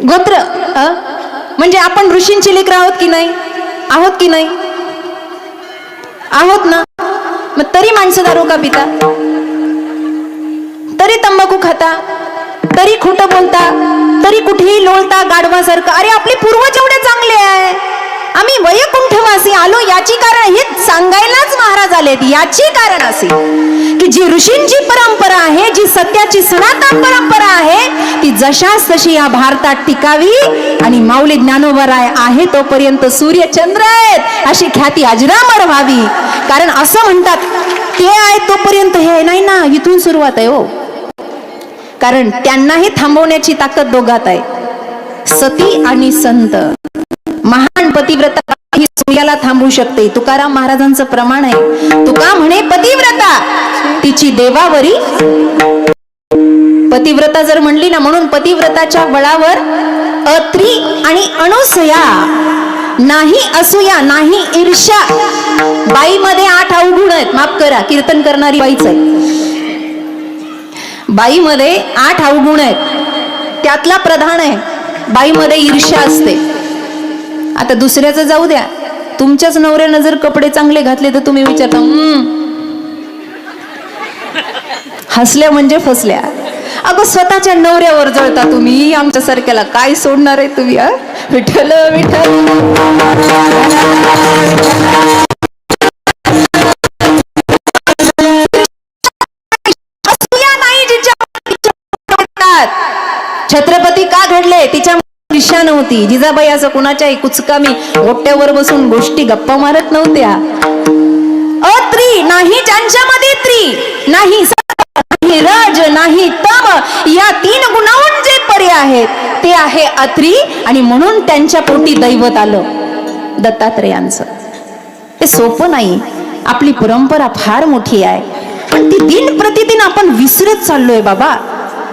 गोत्र म्हणजे आपण ऋषींची लेकरं आहोत की नाही? आहोत की नाही? आहोत ना. मग तरी माणसं दारू का पिता? तरी तंबाखू खाता, तरी खोटं बोलता, तरी कुठेही लोळता गाढवासारखं. अरे आपले पूर्वज एवढे चांगले आहे, आम्ही वैकुंठवासी आलो याची कारण हे सांगायलाच महाराज आलेत. याची कारण असे की जी ऋषींची परंपरा आहे, जी सत्याची सनातन परंपरा आहे, ती जशास तशी या भारतात टिकावी आणि माऊली ज्ञानोबराय आहे तोपर्यंत सूर्य चंद्र आहेत अशी ख्याती अजरामर व्हावी. कारण असं म्हणतात ते आहे तोपर्यंत हे नाही ना, इथून सुरुवात आहे हो. कारण त्यांनाही थांबवण्याची ताकद दोघात आहे, सती आणि संत. महान पतिव्रता ही सूर्याला थांबवू शकते. तुकाराम महाराजांचं प्रमाण आहे. तुका म्हणे पतिव्रता तिची देवावरी. पतिव्रता जर म्हणली ना, म्हणून पतिव्रताच्या बळावर अत्री आणि अनसूया नाही, असूया नाही, ईर्ष्या. बाईमध्ये 8 अवगुण आहेत. माफ करा, कीर्तन करणारी बाईच आहे. बाईमध्ये 8 अवगुण आहेत. त्यातला प्रधान आहे बाईमध्ये ईर्ष्या असते. आता दुसऱ्याचं जाऊ द्या, तुमच्याच नवऱ्यानं जर कपडे चांगले घातले तर तुम्ही विचारता हसल्या म्हणजे फसल्या. अगं स्वतःच्या नवऱ्यावर जळता तुम्ही, आमच्या सारख्याला काय सोडणार आहे तुम्ही? विठ्ठल विठ्ठल. छत्रपती का घडले? तिच्या ईर्ष्या नव्हती. जिजाबाई असं कुणाच्याही कुचकामी ओट्यावर बसून गोष्टी गप्पा मारत नव्हत्या. अत्री नाही, ज्यांच्यामध्ये त्री नाही, नाही रज नाही तम, या 3 गुणांहून जे पर्याय आहेत ते आहे अत्री. आणि म्हणून त्यांच्या पोटी दैवत आलं दत्तात्रेयांचं. ते सोपं नाही. आपली परंपरा फार मोठी आहे, पण ती दिन प्रतिदिन आपण विसरत चाललोय बाबा.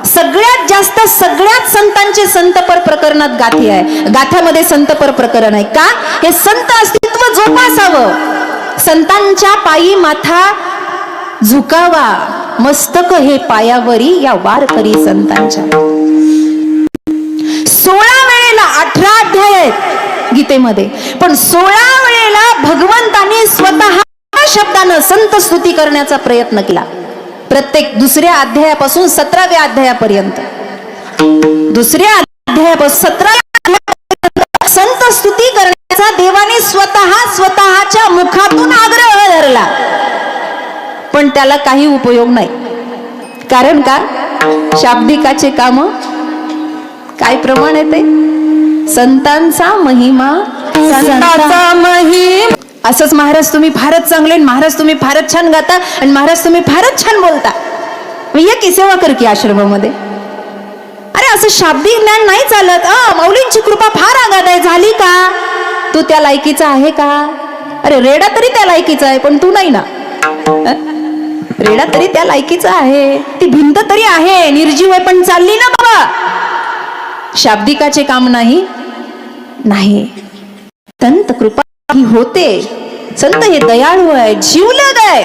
सगळ्यात जास्त सगळ्यात संतांचे संतपर प्रकरणात गाथे आहे. गाथ्यामध्ये संतपर प्रकरण आहे का? हे संत अस्तित्व जोपासावं, संतांच्या पायी माथा झुकावा, मस्तक हे पायावरी या वारकरी संतांच्या. 16 वेळेला 18 अध्याय आहेत गीतेमध्ये, पण 16 वेळेला भगवंतांनी स्वतः शब्दानं संत स्तुती करण्याचा प्रयत्न केला. प्रत्येक दुसऱ्या अध्यायापासून 17व्या अध्यायापर्यंत, दुसऱ्या अध्यायापासून 17व्या अध्यायापर्यंत संत स्तुती करण्याचा देवाने स्वतःच्या मुखातून आग्रह धरला. पण त्याला काही उपयोग नाही. कारण का? शाब्दिकाचे काम काय प्रमाण आहे ते? संतांचा महिमा, संतांचा महिमा. असंच महाराज तुम्ही फारच चांगले, महाराज तुम्ही फारच छान गाता, आणि महाराज तुम्ही फारच छान बोलता, ये की सेवा कर की आश्रमामध्ये. अरे असं शाब्दिक ज्ञान नाही चालत. माऊलींची कृपा फार आगाध आहे. झाली का? तू त्या लायकीचा आहे का? अरे रेडा तरी त्या लायकीचा आहे, पण तू नाही ना. रेडा तरी त्या लायकीचा आहे, ती भिंत तरी आहे, निर्जीव आहे, पण चालली ना बाबा. शाब्दिकाचे काम नाही. संत कृपा ही होते. संत हे दयाळू आहे, जीवलग आहे.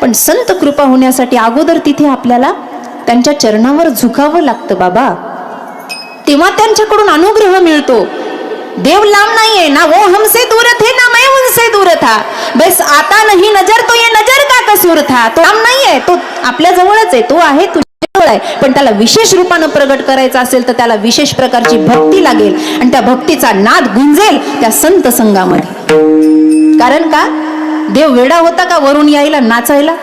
पण संत कृपा होण्यासाठी अगोदर तिथे आपल्याला त्यांच्या चरणावर झुकावं लागतं बाबा. तेव्हा त्यांच्याकडून अनुग्रह मिळतो. देव लांब नाहीये ना, वो हमसे दूर थे ना मैं उनसे दूर था, बस आता नहीं नजर तो ये नजर का कसूर था. तो लांब नाहीये, तो आपल्या जवळच आहे, तो आहे तुझ्या जवळ आहे. पण त्याला विशेष रूपानं प्रगट करायचं असेल तर त्याला विशेष प्रकारची भक्ती लागेल, आणि त्या भक्तीचा नाद गुंजेल त्या संत संघामध्ये. कारण का? देव वेडा होता का वरून यायला नाचायला?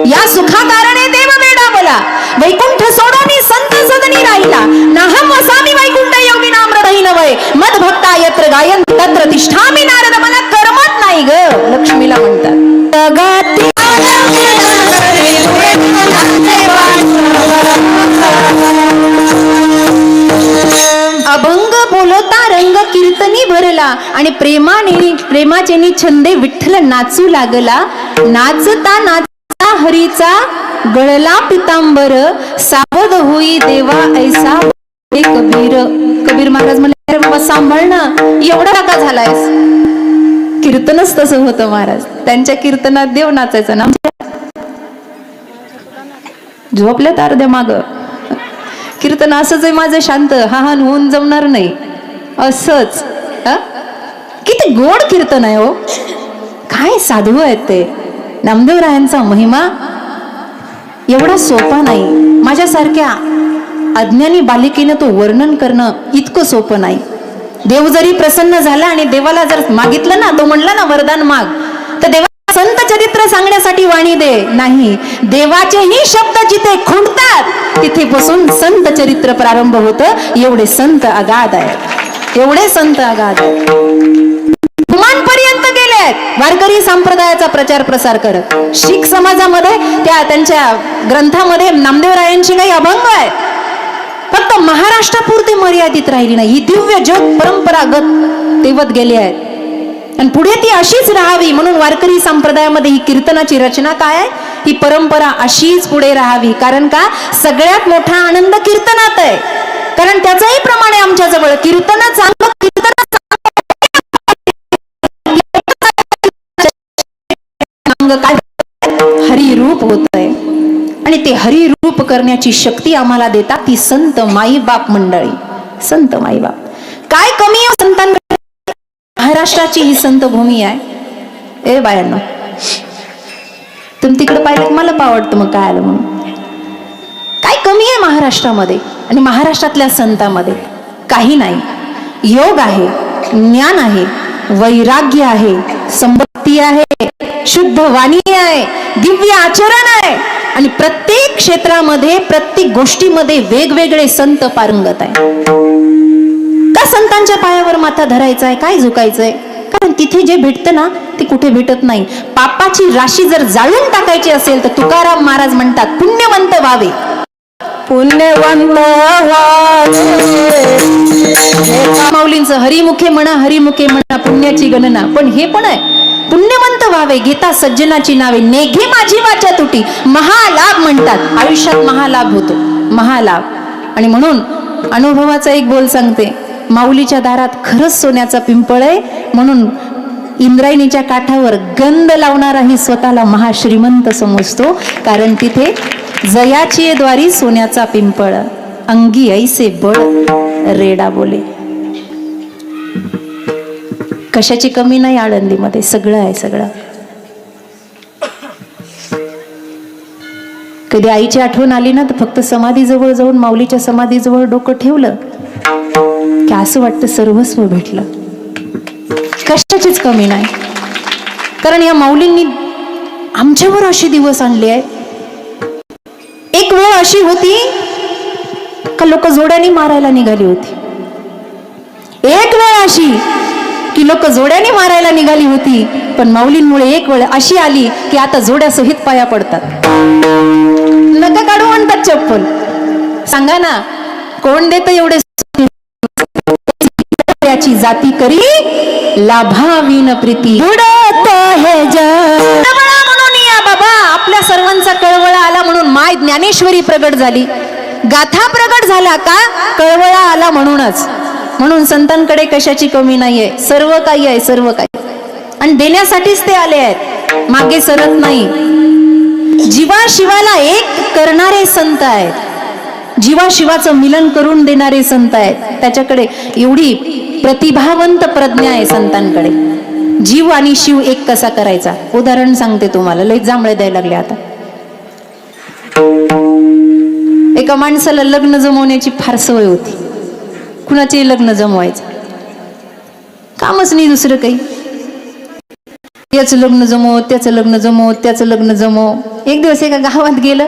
या सुखा कारणे देव वेडा बोला, वैकुंठ सोडून संत सदनी राहिला. नाहम वसामी वैकुंठ योगी नाम्रदही नवय, मद भक्ता यत्र गायन तत्र तिष्ठामी नारद. मला करमत नाही ग, लक्ष्मीला म्हणतात. अभंग बोलता रंग कीर्तनी भरला, आणि प्रेमाचे छंदे विठ्ठल नाचू लागला. नाचता नाचता हरीचा गळला पितांबर, सावध होई देवा ऐसा हे कबीर. कबीर महाराज म्हणले, बाबा सांभाळ ना, एवढा का झालायस? कीर्तनच तसं होतं महाराज. त्यांच्या कीर्तनात देव नाचायचा ना. झोपल्यात अर्ध्या माग. कीर्तन असंच आहे माझं शांत, हा हा होऊन जमणार नाही असंच. किती गोड कीर्तन आहे हो, काय साधू आहेत ते. नामदेवरायांचा महिमा एवढा सोपा नाही. माझ्यासारख्या अज्ञानी बालिकेनं तो वर्णन करणं इतकं सोपं नाही. देव जरी प्रसन्न झाला आणि देवाला जर मागितलं ना, तो म्हणला ना वरदान माग, तर देवा संत चरित्र सांगण्यासाठी वाणी दे. नाही, देवाचेही शब्द जिथे खुंटतात तिथे पासून संत चरित्र प्रारंभ होतं. एवढे संत अगाध आहेत, एवढे संत अगाध आहेत. पर्यंत गेले आहेत वारकरी संप्रदायाचा प्रचार प्रसार करत. शीख समाजामध्ये त्यांच्या ग्रंथामध्ये नामदेवरायांची काही अभंग आहे, फक्त महाराष्ट्रापुरते मर्यादित राहिली नाही. ही दिव्य ज्योत परंपरागत तेवत गेली आहेत आणि पुढे ती अशीच राहावी म्हणून वारकरी संप्रदायामध्ये ही कीर्तनाची रचना काय आहे, ही परंपरा अशीच पुढे राहावी. कारण का, सगळ्यात मोठा आनंद कीर्तनात आहे. कारण त्याचंही प्रमाण आहे आमच्या जवळ. कीर्तन चांगलं, काय हरिरूप होत आहे आणि ते हरिरूप करण्याची शक्ती आम्हाला देतात ती संत माई बाप मंडळी. संत माई बाप काय कमी आहे संतांकडे. महाराष्ट्राची ही संत भूमी आहे. ए बायांनो, तुम्ही तिकडे पाहिलं मला पावडतं, मग काय आलं म्हणून. काय कमी आहे महाराष्ट्रामध्ये आणि महाराष्ट्रातल्या संतांमध्ये? काही नाही. योग आहे, ज्ञान आहे, वैराग्य आहे, संपत्ती आहे, शुद्ध वाणी आहे, दिव्य आचरण आहे आणि प्रत्येक क्षेत्रामध्ये प्रत्येक गोष्टीमध्ये वेगवेगळे संत पारंगत आहे. का संतांच्या पायावर माथा धरायचा आहे, काय झुकायचंय? कारण तिथे जे भेटतं ना ते कुठे भेटत नाही. पापाची राशी जर जाळून टाकायची असेल तर तुकाराम महाराज म्हणतात पुण्यवंत व्हावे. पुण्यवंत माऊलींचं हरिमुखे म्हणा, हरिमुखे म्हणा पुण्याची गणना. पण हे पण आहे, पुण्यवंत व्हावे घेता सज्जनाची नावे, नेघे माझी वाचा तुटी. महालाभ म्हणतात, आयुष्यात महालाभ होतो, महालाभ. आणि म्हणून अनुभवाचा एक बोल सांगते, माऊलीच्या दारात खरंच सोन्याचा पिंपळ आहे. म्हणून इंद्रायणीच्या काठावर गंध लावणाराही स्वतःला महाश्रीमंत समजतो. कारण तिथे जयाची द्वारी सोन्याचा पिंपळ, अंगी ऐसे बळ रेडा बोले. कशाची कमी नाही आळंदीमध्ये, सगळं आहे, सगळं. कधी आईची आठवण आली ना तर फक्त समाधीजवळ जाऊन माऊलीच्या समाधीजवळ डोकं ठेवलं की असं वाटतं सर्वस्व भेटलं. कशाचीच कमी नाही. कारण या माऊलींनी आमच्यावर असे दिवस आणले आहेत. एक वेळ अशी होती का लोक जोड्याने मारायला निघाली होती. एक वेळ अशी की लोक जोड्याने मारायला निघाली होती, पण माऊलींमुळे एक वेळ अशी आली की आता जोड्यासहित पाया पडतात. नका काढू म्हणतात चप्पल. सांगा ना, कोण देत एवढे? याची जाती करी लाभावीन प्रीती बुडत हे जग. म्हणून या बाबा, आपल्या सर्वांचा कळवळा आला म्हणून माय ज्ञानेश्वरी प्रगट झाली. गाथा प्रगट झाला का? कळवळा आला म्हणूनच. म्हणून संतांकडे कशाची कमी नाहीये, सर्व काही आहे, सर्व काही. आणि देण्यासाठीच ते आले आहेत, मागे सरत नाही. जीवा शिवाला एक करणारे संत आहेत, जीवा शिवाचं मिलन करून देणारे संत आहेत. त्याच्याकडे एवढी प्रतिभावंत प्रज्ञा आहे संतांकडे. जीव आणि शिव एक कसा करायचा उदाहरण सांगते तुम्हाला. लई जांभळे द्यायला लागले आता. एका माणसाला लग्न जमवण्याची फार सवय होती. कुणाचे लग्न जमवायचं कामच नाही दुसरं काही. याचं लग्न जमव, त्याचं लग्न जमव, त्याचं लग्न जमव. एक दिवस एका गावात गेलं,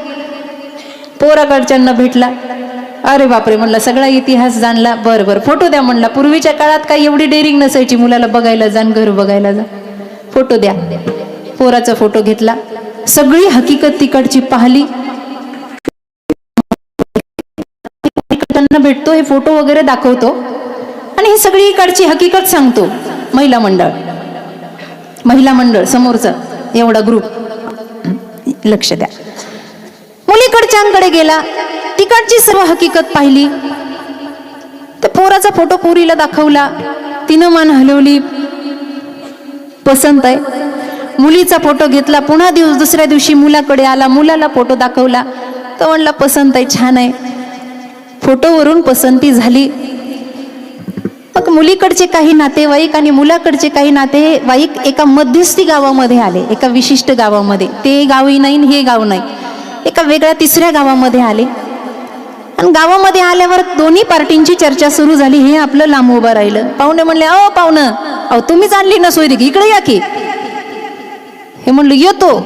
पोराकडच्यांना भेटला. अरे बापरे म्हणला, सगळा इतिहास जाणला. बरं बरं फोटो द्या म्हणला. पूर्वीच्या काळात काही एवढी डेअरिंग नसायची, मुलाला बघायला जा, घर बघायला जा, फोटो द्या. पोराचा फोटो घेतला, सगळी हकीकत तिकडची पाहिली. भेटतो, हे फोटो वगैरे दाखवतो आणि ही सगळी इकडची हकीकत सांगतो. महिला मंडळ समोरचा एवढा ग्रुप. लक्ष द्या. मुलीकडच्यांकडे गेला, तिकडची सर्व हकीकत पाहिली. तर पोराचा फोटो पोरीला दाखवला, तिनं मान हलवली, पसंत आहे. मुलीचा फोटो घेतला, पुन्हा दुसऱ्या दिवशी मुलाकडे आला, मुलाला फोटो दाखवला, तो म्हणला पसंत आहे, छान आहे. फोटोवरून पसंती झाली. मग मुलीकडचे काही नातेवाईक आणि मुलाकडचे काही नातेवाईक एका मध्यस्थी गावामध्ये आले, एका विशिष्ट गावामध्ये. ते गावही नाही हे गाव नाही, एका वेगळ्या तिसऱ्या गावामध्ये आले. आणि गावामध्ये आल्यावर दोन्ही पार्टींची चर्चा सुरू झाली. हे आपलं लांब उभं राहिलं. पाहुणे म्हणले, अहो पाहुणं, अहो तुम्हीच आणली ना सोयरी, इकडे या की. हे म्हणलं येतो,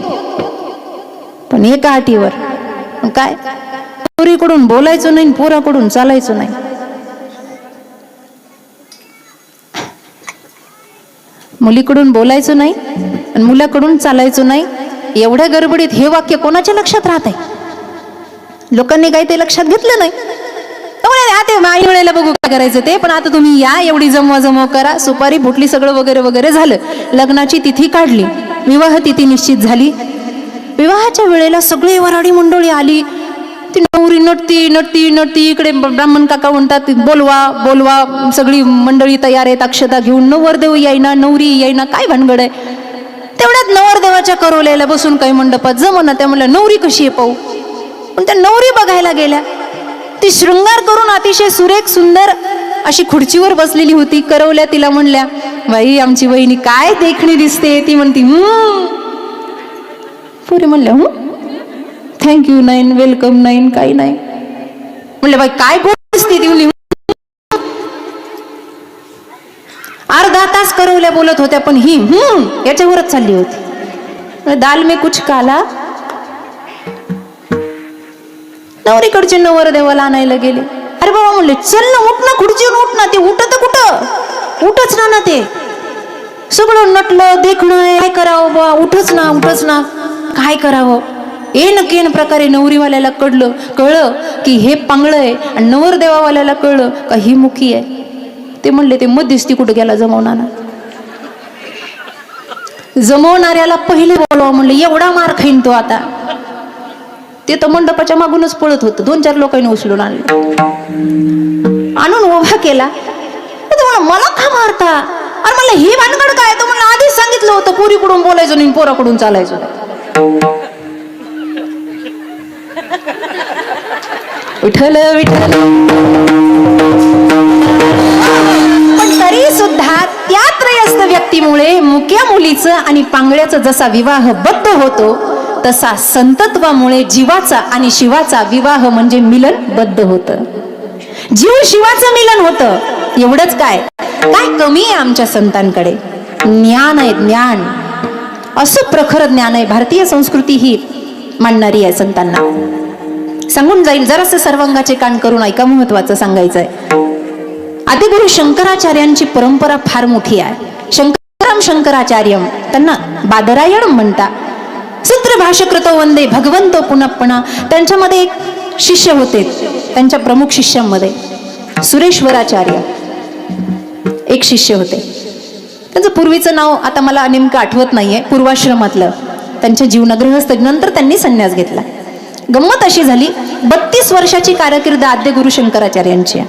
पण एका अटीवर. काय? पोरीकडून बोलायचं नाही, पोराकडून चालायचं नाही. मुलीकडून बोलायचं नाही आणि मुलाकडून चालायचं नाही. एवढ्या गडबडीत हे वाक्य कोणाच्या लक्षात राहत आहे? लोकांनी काही ते लक्षात घेतलं नाही. आई वेळेला बघू काय करायचं ते, पण आता तुम्ही या, एवढी जमवा करा. सुपारी फुटली, सगळं वगैरे वगैरे झालं. लग्नाची तिथी काढली, विवाह तिथी निश्चित झाली. विवाहाच्या वेळेला सगळी वराडी मंडळी आली. ती नवरी नटती. इकडे ब्राह्मण काका म्हणतात बोलवा. सगळी मंडळी तयार आहेत अक्षता घेऊन. नवरदेव येईना, नवरी येईना, काय भानगड आहे. तेवढ्यात नवरदेवाच्या करोल्याला बसून काही मंडपात जमना. त्या म्हणल्या नवरी कशी आहे पाहू. पण त्या नवरी बघायला गेल्या. ती शृंगार करून अतिशय सुरेख सुंदर अशी खुर्चीवर बसलेली होती. करवल्या तिला म्हणल्या, बाई आमची वहिनी काय देखणी दिसते. ती म्हणती पुरी म्हणल्या थँक्यू नाही, वेलकम नाही, काही नाही. म्हणलं बाई काय गोड दिसते ती. अर्धा तास करवल्या बोलत होत्या, पण ही याच्यावरच चालली होती. दाल में कुछ काला. नवरीकडचे नवरदेवाला आणायला गेले. अरे बाबा म्हणले, चल ना, उठ ना, खुर्चीवर उठ ना. ते उठत कुठं, उठच ना ते. सगळं नटलं देखणं, काय करावं बा, उठच ना, काय करावं. केन प्रकारे नवरीवाल्याला कळलं की हे पांगळं आहे, आणि नवरदेवावाल्याला कळलं का ही मुखी आहे. ते म्हणले, ते मध्यस्थी कुठं गेला जमवणाऱ्याला पहिले बोलवा. म्हणले एवढा मार खाईन तो आता. ते तर मंडपाच्या मागूनच पळत होतं. 2-4 लोकांनी उचलून आणून उभा केला. मला का मारता. अरे मला ही भानगड काय. तो म्हणलं आधीच सांगितलं होतं पोरीकडून बोलायचं नाही, पोराकडून चालायचं नाही. विठ्ठल पण तरी सुद्धा त्या त्रयस्थ व्यक्तीमुळे मुक्या मुलीचं आणि पांगळ्याचं जसा विवाह बद्ध होतो, तसा संतत्वामुळे जीवाचा आणि शिवाचा विवाह म्हणजे मिलन बद्ध होतं. जीव शिवाचं मिलन होतं. एवढंच काय कमी आहे आमच्या संतांकडे. ज्ञान आहे, ज्ञान. असं प्रखर ज्ञान आहे. भारतीय संस्कृती ही मांडणारी आहे. संतांना सांगून जाईल. जरासं सर्वांगाचे कान करून ऐका, महत्वाचं सांगायचं आहे. आदिगुरु शंकराचार्यांची परंपरा फार मोठी आहे. शंकराचार्य त्यांना बादरायण म्हणता. सूत्र भाष्यकृतो वंदे भगवंतो पुनप्पणा. त्यांच्यामध्ये एक शिष्य होते. त्यांच्या प्रमुख शिष्यांमध्ये सुरेश्वराचार्य एक शिष्य होते. त्यांचं पूर्वीचं नाव आता मला नेमकं आठवत नाहीये. पूर्वाश्रमातलं त्यांच्या जीवनगृहस्थ. नंतर त्यांनी संन्यास घेतला. गंमत अशी झाली, 32 वर्षाची कारकीर्द आद्य गुरु शंकराचार्यांची.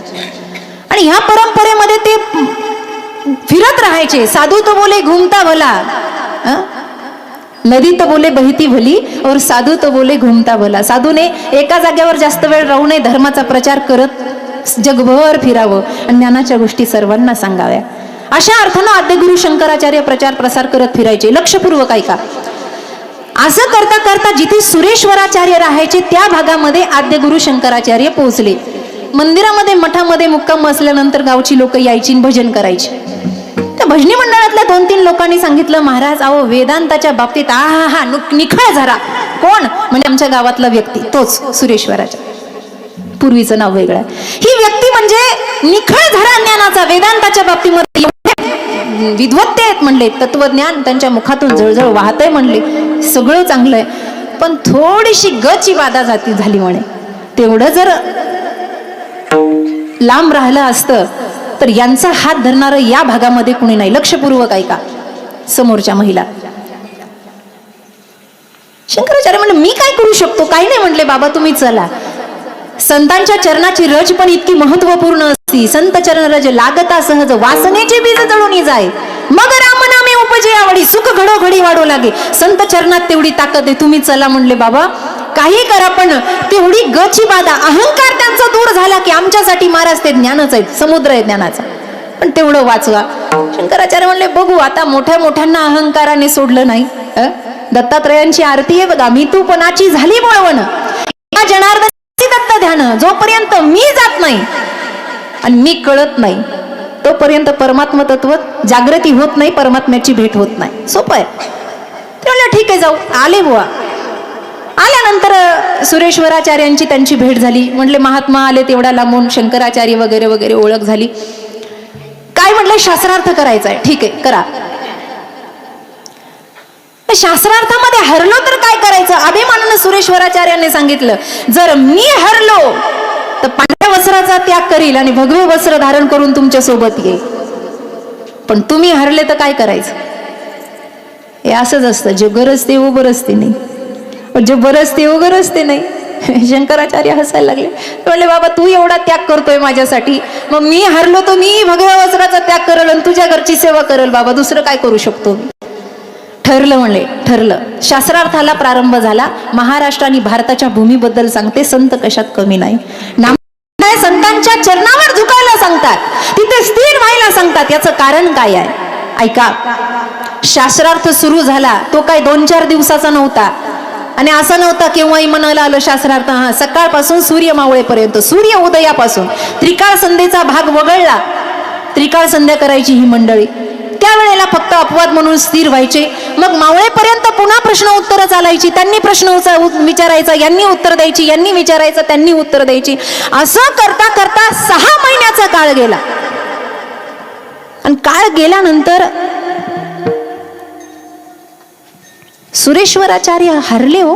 आणि ह्या परंपरेमध्ये ते फिरत राहायचे. साधू तो बोले घूमता भला, नदी तो बोले बहती भली, और साधू तो बोले घूमता भला. साधूने एका जागेवर जास्त वेळ राहू नये, धर्माचा प्रचार करत जगभर फिरावं आणि ज्ञानाच्या गोष्टी सर्वांना सांगाव्या. अशा अर्थानं आद्य गुरु शंकराचार्य प्रचार प्रसार करत फिरायचे. लक्षपूर्वक ऐका. असं करता करता जिथे सुरेश्वराचार्य राहायचे त्या भागामध्ये आद्य गुरु शंकराचार्य पोहोचले. मंदिरामध्ये मठामध्ये मुक्काम असल्यानंतर गावची लोक यायची, भजन करायची. त्या भजनी मंडळातल्या 2-3 लोकांनी सांगितलं, महाराज अहो वेदांताच्या बाबतीत निखळ झरा. कोण म्हणजे आमच्या गावातला व्यक्ती, तोच सुरेश्वराचार्य. पूर्वीचं नाव वेगळं. ही व्यक्ती म्हणजे निखळ झरा ज्ञानाचा. वेदांताच्या बाबतीमध्ये विद्वत्ते आहेत म्हणले. तत्वज्ञान त्यांच्या मुखातून जळजळ वाहतंय म्हणले. सगळं चांगलं आहे, पण थोडीशी गची बाधा जाती झाली म्हणे. तेवढं जर लांब राहिलं असतं तर यांचा हात धरणारं या भागामध्ये कुणी नाही. लक्षपूर्वक ऐका. समोरच्या महिला शंकराचार्य म्हणले, मी काय करू शकतो. काही नाही म्हणले. बाबा तुम्ही चला. संतांच्या चरणाची रज पण इतकी महत्वपूर्ण असती. संत चरण रज लागता सहज, वासनेचे बीज जळून जाय. मग रामनामे उपजे आवडी, सुख घडोघडी वाढू लागे. संत चरणात तेवढी ताकद आहे. तुम्ही चला म्हणले. बाबा काही करा, पण तेवढी गची बाधा, अहंकार त्यांचा दूर झाला की आमच्यासाठी महाराज ते ज्ञानच आहे, समुद्र आहे ज्ञानाचा, पण तेवढं वाचवा. शंकराचार्य म्हणले बघू, आता मोठ्या मोठ्यांना अहंकाराने सोडलं नाही. दत्तात्रयांची आरती आहे बघा, मी तू पणाची झाली बोळवण, जनार्दनाची दत्त ध्यान, जोपर्यंत मी जात नाही आणि मी कळत नाही तोपर्यंत परमात्म तत्व जागृती होत नाही, परमात्म्याची भेट होत नाही. सोपं आहे. ते म्हणलं ठीक आहे, जाऊ. आले बुवा. आल्यानंतर सुरेश्वराचार्यांची त्यांची भेट झाली. म्हटले महात्मा आले तेवढा लांबून, शंकराचार्य वगैरे वगैरे ओळख झाली. काय म्हटलं, शास्त्रार्थ करायचा आहे. ठीक आहे, करा. शास्त्रार्थामध्ये हरलो तर काय करायचं? अभिमानानं सुरेश्वराचार्यांनी सांगितलं, जर मी हरलो तर पांढऱ्या वस्त्राचा त्याग करील आणि भगवे वस्त्र धारण करून तुमच्या सोबत येईल, पण तुम्ही हरले तर काय करायचं? हे असंच असतं, जे गरजते उभं रस्ते नाही, जे बरसते उभं रस्ते नाही. शंकराचार्य हसायला लागले. म्हणले बाबा तू एवढा त्याग करतोय माझ्यासाठी, मग मी हरलो तर मी भगव्या वस्त्राचा त्याग करेल आणि तुझ्या घरची सेवा करेल बाबा, दुसरं काय करू शकतो? ठरलं म्हणले, ठरलं. शास्त्रार्थाला प्रारंभ झाला. महाराष्ट्र आणि भारताच्या भूमीबद्दल सांगते, संत कशात कमी नाही. संतांच्या चरणावर झुकायला सांगतात, तिथे स्थिर व्हायला सांगतात. याचं कारण काय आहे ऐका. शास्त्रार्थ सुरू झाला तो काय 2-4 दिवसाचा नव्हता, आणि असं नव्हता केव्हाही मनाला आलं शास्त्रार्थ. सकाळपासून सूर्य मावळेपर्यंत, सूर्य उदयापासून त्रिकाळ संध्येचा भाग वगळला. त्रिकाळ संध्या करायची ही मंडळी. त्यावेळेला फक्त अपवाद म्हणून स्थिर व्हायचे. मग मावळेपर्यंत पुन्हा प्रश्न उत्तर चालायची. त्यांनी प्रश्न विचारायचा, यांनी उत्तर द्यायची, यांनी विचारायचं, त्यांनी उत्तर द्यायची. असं करता करता 6 महिन्याचा काळ गेला. आणि काळ गेल्यानंतर सुरेश्वराचार्य हरले. हो,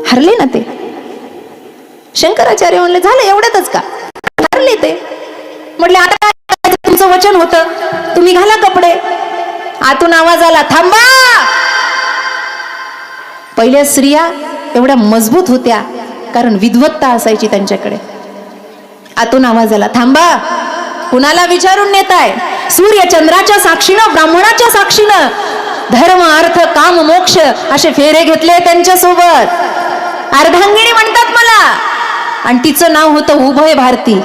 हरले ना ते. शंकराचार्य म्हणले झालं एवढ्यातच का? हरले ते. म्हटले आता काय, तुमचं वचन होतं, तुम्ही घाला कपडे. आतून आवाज आला, थांबा. पहिल्या स्त्रिया एवढ्या मजबूत होत्या कारण विद्वत्ता असायची त्यांच्याकडे. आतून आवाज आला, थांबा. कुणाला विचारून नेताय? सूर्य चंद्राच्या साक्षीनं, ब्राह्मणाच्या साक्षीनं धर्म अर्थ काम मोक्ष असे फेरे घेतले त्यांच्या सोबत. अर्धांगिनी म्हणतात मला, आणि तिचं नाव होतं उभय भारती.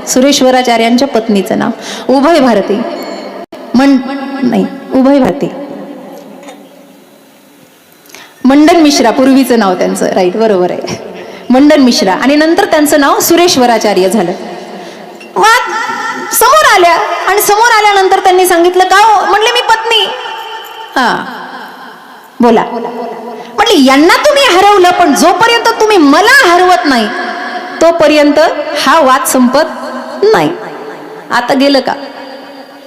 सुरेश्वराचार्यांच्या पत्नीचं नाव उभय भारती. नाही, उभय भारती. मंडन मिश्रा पूर्वीचं नाव त्यांचं, राईट, बरोबर आहे, मंडन मिश्रा. आणि नंतर त्यांचं नाव सुरेश्वराचार्य झालं. वाद समोर आल्या, आणि समोर आल्यानंतर त्यांनी सांगितलं का हो? म्हणले मी पत्नी. हा, बोला. म्हटले यांना तुम्ही हरवलं, पण जोपर्यंत तुम्ही मला हरवत नाही तोपर्यंत हा वाद संपत नाही. आता गेलं का?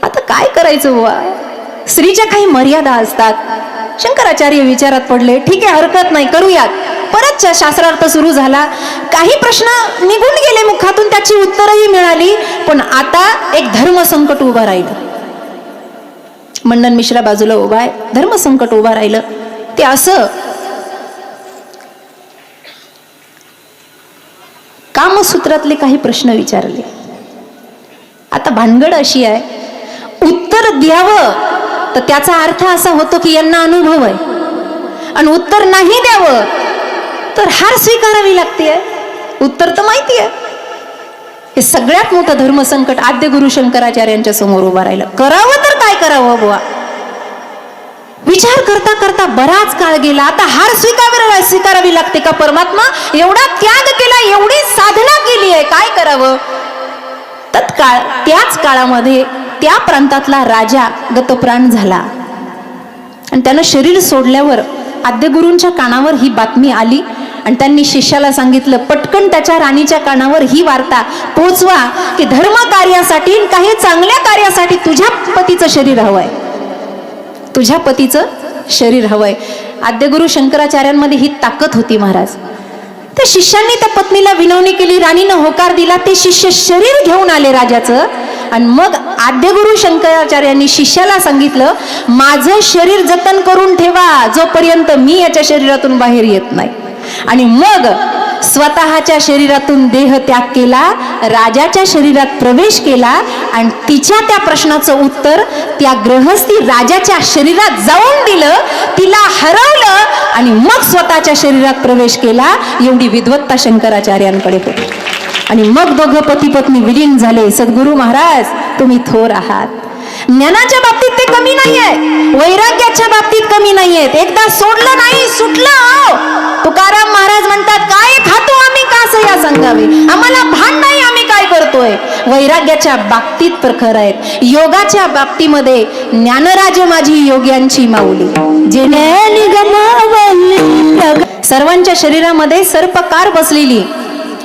आता काय करायचं बुवा? स्त्रीच्या काही मर्यादा असतात. शंकराचार्य विचारात पडले, ठीक आहे हरकत नाही, करूयात. परत शास्त्रार्थ सुरू झाला. काही प्रश्न निघून गेले मुखातून, त्याची उत्तरही मिळाली, पण आता एक धर्म संकट उभं राहिलं. मंडन मिश्रा बाजूला उभा आहे, धर्म संकट उभं राहिलं. ते असं, कामसूत्रातले काही प्रश्न विचारले. आता भानगड अशी आहे, उत्तर द्यावं तर त्याचा अर्थ असा होतो की यांना अनुभव आहे, आणि उत्तर नाही द्यावं तर हार स्वीकारावी लागते. उत्तर तर माहिती आहे. हे सगळ्यात मोठं धर्मसंकट आद्य गुरु शंकराचार्यांच्या समोर उभं राहिलं. करावं तर काय करावं बुवा? विचार करता करता बराच काळ गेला. आता हार स्वीकारावी लागते का? परमात्मा एवढा त्याग केला, एवढी साधना केली आहे, काय करावं? तत्काळ त्याच काळामध्ये त्या प्रांतातला राजा गतप्राण झाला, आणि त्यानं शरीर सोडल्यावर आद्यगुरूंच्या कानावर ही बातमी आली, आणि त्यांनी शिष्याला सांगितलं, पटकन त्याच्या राणीच्या कानावर ही वार्ता पोहोचवा की धर्म कार्यासाठी, काही चांगल्या कार्यासाठी तुझ्या पतीचं शरीर हवंय, तुझ्या पतीचं शरीर हवंय. आद्यगुरु शंकराचार्यांमध्ये ही ताकद होती महाराज. त्या शिष्यांनी त्या पत्नीला विनवणी केली, राणीनं होकार दिला. ते शिष्य शरीर घेऊन आले राजाचं, आणि मग आद्यगुरु शंकराचार्यांनी शिष्याला सांगितलं, माझं शरीर जतन करून ठेवा जोपर्यंत मी याच्या शरीरातून बाहेर येत नाही. आणि मग स्वतःच्या शरीरातून देह त्याग केला, राजाच्या शरीरात प्रवेश केला आणि तिच्या त्या प्रश्नाचं उत्तर त्या गृहस्थी राजाच्या शरीरात जाऊन दिलं, तिला हरवलं आणि मग स्वतःच्या शरीरात प्रवेश केला. एवढी विद्वत्ता शंकराचार्यांकडे होती. आणि मग दोघं पती पत्नी विलीन झाले. सद्गुरु महाराज तुम्ही थोर आहात. ज्ञानाच्या बाबतीत ते कमी नाहीये, वैराग्याच्या बाबतीत कमी नाहीयेत. एकदा सोडलं नाही सुटलं. तुकाराम महाराज म्हणतात, काय खातो आम्ही कास या सांगावे, आम्हाला भान नाही आम्ही काय करतोय. वैराग्याच्या बाबतीत प्रखर आहेत. योगाच्या बाबतीमध्ये ज्ञानराज माझी योग्यांची माऊली, जेणे सर्वांच्या शरीरामध्ये सर्पकार बसलेली,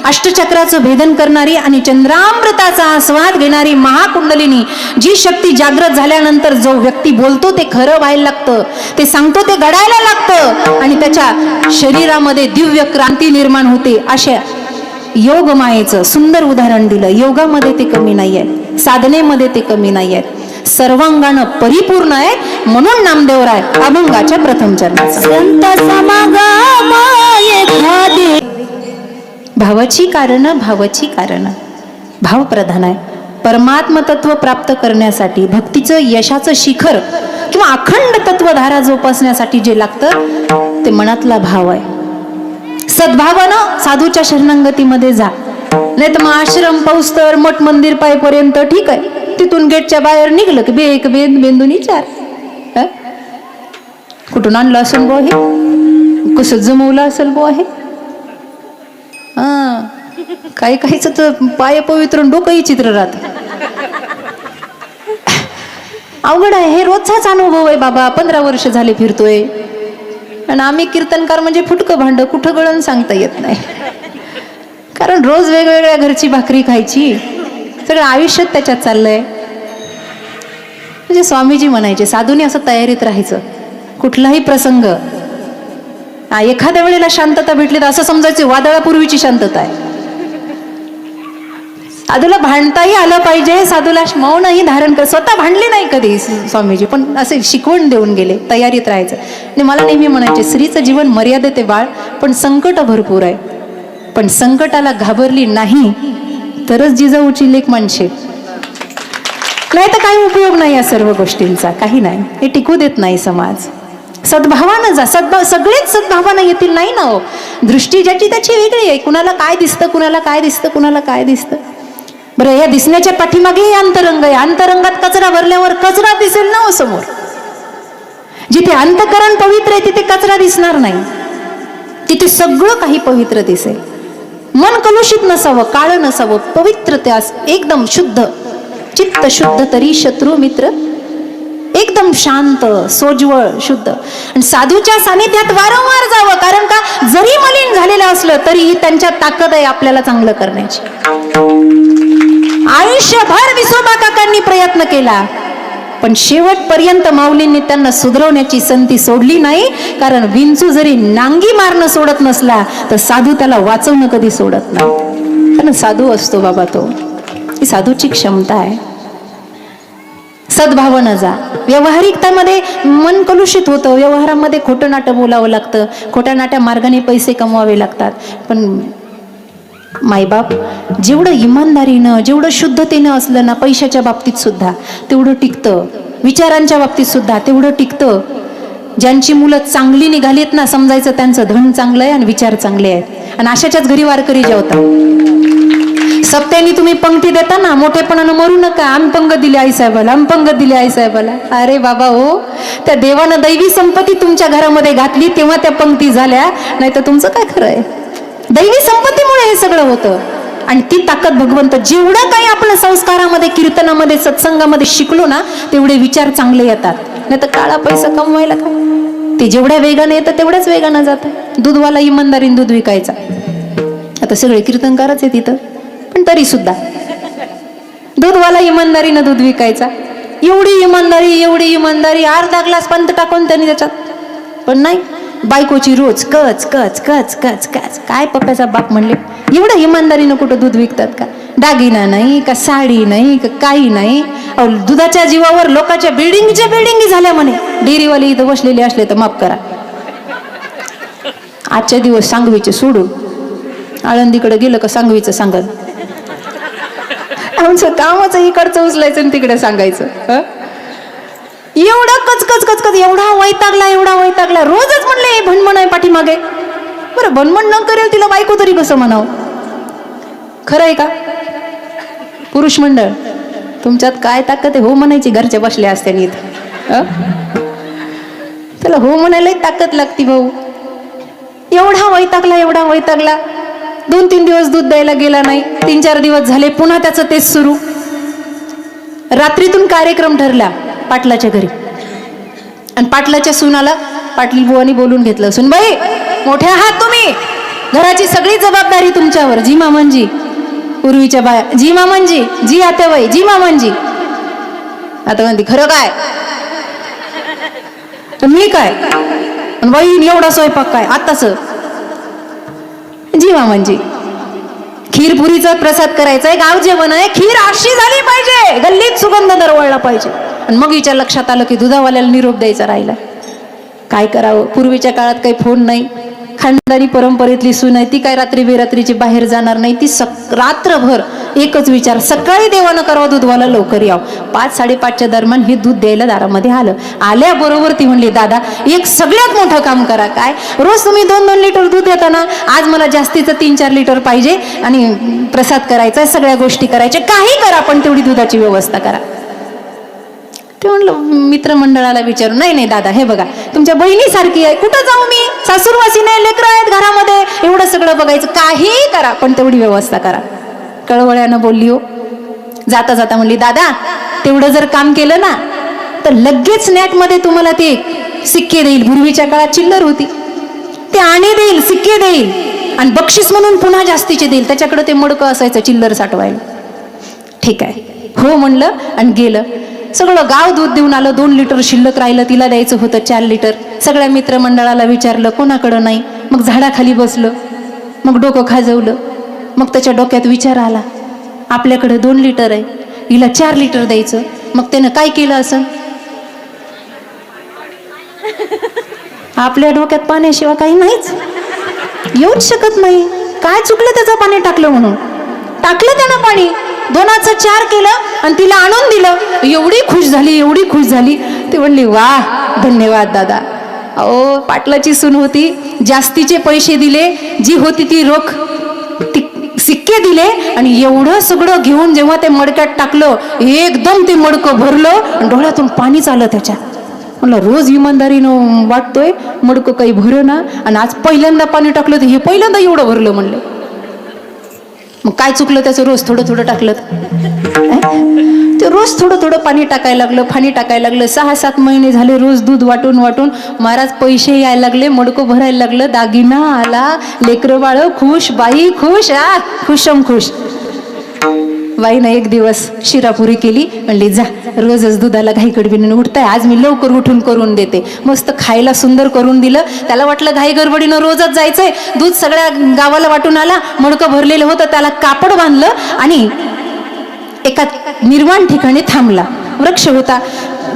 अष्टचक्राचं भेदन करणारी आणि चंद्रामृताचा आस्वाद घेणारी महाकुंडलिनी, जी शक्ती जागृत झाल्यानंतर जो व्यक्ती बोलतो ते खरं व्हायला लागतं, ते सांगतो ते घडायला लागतं आणि त्याच्या शरीरामध्ये दिव्य क्रांती निर्माण होते. अशा योग मायेचं सुंदर उदाहरण दिलं. योगामध्ये ते कमी नाहीये, साधनेमध्ये ते कमी नाहीये, सर्वांगानं परिपूर्ण आहे. म्हणून नामदेवराय अभंगाच्या प्रथम चरणाचा भावाची कारणं भाव प्रधान आहे. परमात्म तत्व प्राप्त करण्यासाठी भक्तीचं यशाचं शिखर किंवा अखंड तत्वधारा जोपासण्यासाठी जे लागतं ते मनातला भाव आहे. सद्भावानं साधूच्या शरणांगतीमध्ये जा, नाही तर मग आश्रम पाऊस्तर मठ मंदिर पायपर्यंत ठीक आहे, तिथून गेटच्या बाहेर निघलं की बेक बेंदून चार कुठून आणलं असेल बो, हे कसं जमवलं असेल बो आहे. काही काहीच तर पाय पवित्र डोकंही चित्र राहत. अवघड आहे. हे रोजचाच अनुभव आहे बाबा. 15 वर्ष झाले फिरतोय आणि आम्ही कीर्तनकार म्हणजे फुटकं भांड, कुठं गळण सांगता येत नाही. कारण रोज वेगवेगळ्या घरची भाकरी खायची, सगळं आयुष्यात त्याच्यात चाललंय. म्हणजे स्वामीजी म्हणायचे साधूने असं तयारीत राहायचं. कुठलाही प्रसंग एखाद्या वेळेला शांतता भेटली तर असं समजायचं वादळापूर्वीची शांतता आहे. साधूला भांडताही आलं पाहिजे, साधूला मौनही धारण कर. स्वतः भांडले नाही कधी स्वामीजी, पण असे शिकवण देऊन गेले, तयारीत राहायचं. आणि मला नेहमी म्हणायचे स्त्रीचं जीवन मर्यादेत आहे बाळ, पण संकट भरपूर आहे. पण संकटाला घाबरली नाही तरच जिजाऊची लेक माणसे, नाही तर काही उपयोग नाही या सर्व गोष्टींचा, काही नाही. हे टिकू देत नाही समाज. सद्भावानं जा. सगळेच सद्भावानं येतील नाही ना हो. दृष्टी ज्याची त्याची वेगळी आहे. कुणाला काय दिसतं, कुणाला काय दिसतं, कुणाला काय दिसतं. बरं, या दिसण्याच्या पाठीमागे हे अंतरंग आहे. अंतरंगात कचरा भरल्यावर कचरा दिसेल ना हो समोर. जिथे अंतकरण पवित्र आहे तिथे कचरा दिसणार नाही, तिथे सगळं काही पवित्र दिसेल. मन कलुषित नसावं, काळं नसावं, पवित्र त्यास एकदम शुद्ध, चित्त शुद्ध तरी शत्रू मित्र, एकदम शांत सोज्वळ शुद्ध. आणि साधूच्या सानिध्यात वारंवार जावं. कारण का, जरी मलिन झालेलं असलं तरीही त्यांच्या ताकद आहे आपल्याला चांगलं करण्याची. आयुष्यभर विसोबा काकांनी प्रयत्न केला, पण शेवटपर्यंत माऊलींनी त्यांना सुधरवण्याची संधी सोडली नाही. कारण विंचू जरी नांगी मारणं सोडत नसला तर साधू त्याला वाचवणं कधी सोडत नाही. कारण साधू असतो बाबा तो, ही साधूची क्षमता आहे. सद्भावनं जा. व्यवहारिकतामध्ये मन कलुषित होतं. व्यवहारामध्ये खोटं नाटं बोलावं लागतं, खोट्या नाट्या मार्गाने पैसे कमवावे लागतात. पण मायबाप जेवढं इमानदारीनं, जेवढं शुद्धतेनं असलं ना, पैशाच्या बाबतीत सुद्धा तेवढं टिकतं, विचारांच्या बाबतीत सुद्धा तेवढं टिकतं. ज्यांची मुलं चांगली निघालीत ना, समजायचं त्यांचं धन चांगलं आहे आणि विचार चांगले आहेत. आणि अशाच्याच घरी वारकरी जेवतात. सप्त्यानी तुम्ही पंक्ती देता ना, मोठेपणानं मरू नका. आम्ही पंगत दिली आईसाहेबाला, आम्ही पंगत दिली आईसाहेबाला. अरे बाबा हो, त्या देवानं दैवी संपत्ती तुमच्या घरामध्ये घातली तेव्हा त्या पंक्ती झाल्या, नाही तर तुमचं काय खरं आहे. दैवी संपत्तीमुळे हे सगळं होतं. आणि ती ताकद भगवंत, जेवढं काही आपण संस्कारामध्ये, कीर्तनामध्ये, सत्संगामध्ये शिकलो ना, तेवढे विचार चांगले येतात. नाही तर काळा पैसा कमवायला काय, ते जेवढ्या वेगाने येतं तेवढ्याच वेगानं जातं. दूधवाला इमानदारीने दूध विकायचा. आता सगळे कीर्तनकारच आहे तिथं, पण तरी सुद्धा दूधवाला इमानदारीनं दूध विकायचा. एवढी इमानदारी, अर्धा ग्लास पंत टाकून त्यांनी त्याच्यात. पण नाही, बायकोची रोज कच कच कच कच कच. काय पप्प्याचा बाप म्हणले, एवढं इमानदारीनं कुठं दूध विकतात का? दागिना नाही का, साडी नाही का, काही नाही. दुधाच्या जीवावर लोकांच्या बिल्डिंगी झाल्या म्हणे. डेअरीवाले इथं बसलेले असले तर माफ करा. आजच्या दिवस सांगवीचे सोडून आळंदीकडे गेलं का सांगवीचं सांगल. आमचं कामच इकडचं उचलायचं आणि तिकडे सांगायचं. एवढा कचकच कचकच, एवढा वैतागला. रोजच म्हणले भणमण आहे पाठीमागे. बरं भणमण न करेल तिला बायको तरी कसं म्हणावं? खरं आहे का? पुरुष मंडळ तुमच्यात काय ताकद आहे हो म्हणायची? घरच्या बसल्या असत्या नीट. त्याला हो म्हणायला ताकद लागती भाऊ. एवढा वैतागला. 2-3 दिवस दूध द्यायला गेला नाही. 3-4 दिवस झाले पुन्हा त्याचं तेच सुरू. रात्रीतून कार्यक्रम ठरला पाटलाच्या घरी आणि पाटलाच्या सुनाला पाटली बुवानी बोलून घेतलं. सुनबाई मोठे आहात तुम्ही, घराची सगळी जबाबदारी तुमच्यावर. जी मामनजी, पूर्वीच्या बाया जी मामनजी, जी आत्याबाई, जी मामनजी. आता म्हणते खरं काय? मी काय? बाई एवढा स्वयंपाक काय आताच? जी मामनजी, खीर पुरीचा प्रसाद करायचा आहे, गाव जेवण आहे, खीर अशी झाली पाहिजे, गल्लीत सुगंध दरवळला पाहिजे. आणि मग हिच्या लक्षात आलं की दुधावाल्याला निरोप द्यायचा राहिला. काय करावं? पूर्वीच्या काळात काही फोन नाही, खानदानी परंपरेतली सून आहे, ती काय रात्री बेरात्रीची बाहेर जाणार नाही. ती रात्रभर एकच विचार, सकाळी देवानं करावं दूधवाला लवकर यावं. 5-5:30च्या दरम्यान हे दूध द्यायला दारामध्ये आलं. आल्याबरोबर ती म्हणली दादा एक सगळ्यात मोठं काम करा. काय? रोज तुम्ही 2-2 लिटर दूध देता ना, आज मला जास्तीचं 3-4 लिटर पाहिजे आणि प्रसाद करायचा, सगळ्या गोष्टी करायच्या, काही करा पण तेवढी दुधाची व्यवस्था करा. ते म्हणलं मित्रमंडळाला विचारू. नाही दादा हे बघा तुमच्या बहिणीसारखी आहे, कुठं जाऊ मी? सासूरवासी नाही, लेकरं आहेत घरामध्ये, एवढं सगळं बघायचं, काही करा पण तेवढी व्यवस्था करा. कळवळ्यानं बोलली हो. जाता जाता म्हणली दादा तेवढं जर काम केलं ना तर लगेच नॅटमध्ये तुम्हाला ते सिक्के देईल. पूर्वीच्या काळात चिल्लर होती, ते आणे देईल, सिक्के देईल आणि बक्षीस म्हणून पुन्हा जास्तीचे देईल. त्याच्याकडे ते मडकं असायचं चिल्लर साठवायला. ठीक आहे हो म्हणलं आणि गेलं. सगळं गाव दूध देऊन आलं. 2 लिटर शिल्लक राहिलं, तिला द्यायचं होतं 4 लिटर. सगळ्या मित्रमंडळाला विचारलं, कोणाकडं नाही. मग झाडाखाली बसलं, मग डोकं खाजवलं. मग त्याच्या डोक्यात विचार आला, आपल्याकडे 2 लिटर आहे, हिला 4 लिटर द्यायचं. मग त्यानं काय केलं असं? आपल्या डोक्यात पाण्याशिवाय काही नाहीच, येऊच शकत नाही. काय चुकलं त्याचं पाणी टाकलं म्हणून? टाकलं त्यानं पाणी, 2चं 4 केलं आणि तिला आणून दिलं. एवढी खुश झाली. ती म्हणली वाह धन्यवाद दादा. अहो पाटलाची सून होती, जास्तीचे पैसे दिले, जी होती ती रोख सिक्के दिले आणि एवढं सगळं घेऊन जेव्हा ते मडक्यात टाकलं, एकदम ते मडकं भरलं आणि डोळ्यातून पाणीच आलं त्याच्या. म्हणलं रोज इमानदारीनं वाटतोय, मडकं काही भरं ना, आणि आज पहिल्यांदा पाणी टाकलं तर हे पहिल्यांदा एवढं भरलं म्हणलं. मग काय चुकलं त्याचं? रोज थोडं टाकलं, ते रोज थोडं पाणी टाकायला लागलं. 6-7 महिने झाले रोज दूध वाटून महाराज पैसे यायला लागले, मडकं भरायला लागलं, दागिना आला, लेकरं बाळ खुश, बाई खुश, खुशम खुश. बाईनं एक दिवस शिरापुरी केली. म्हणली जा रोजच दुधाला घाई गडबडीनं उठताय, आज मी लवकर उठून करून देते. मस्त खायला सुंदर करून दिलं. त्याला वाटलं घाई गडबडीनं रोजच जायचंय. दूध सगळ्या गावाला वाटून आला, मडकं भरलेलं होतं, त्याला कापड बांधलं आणि एका निर्वाण ठिकाणी थांबला. वृक्ष होता,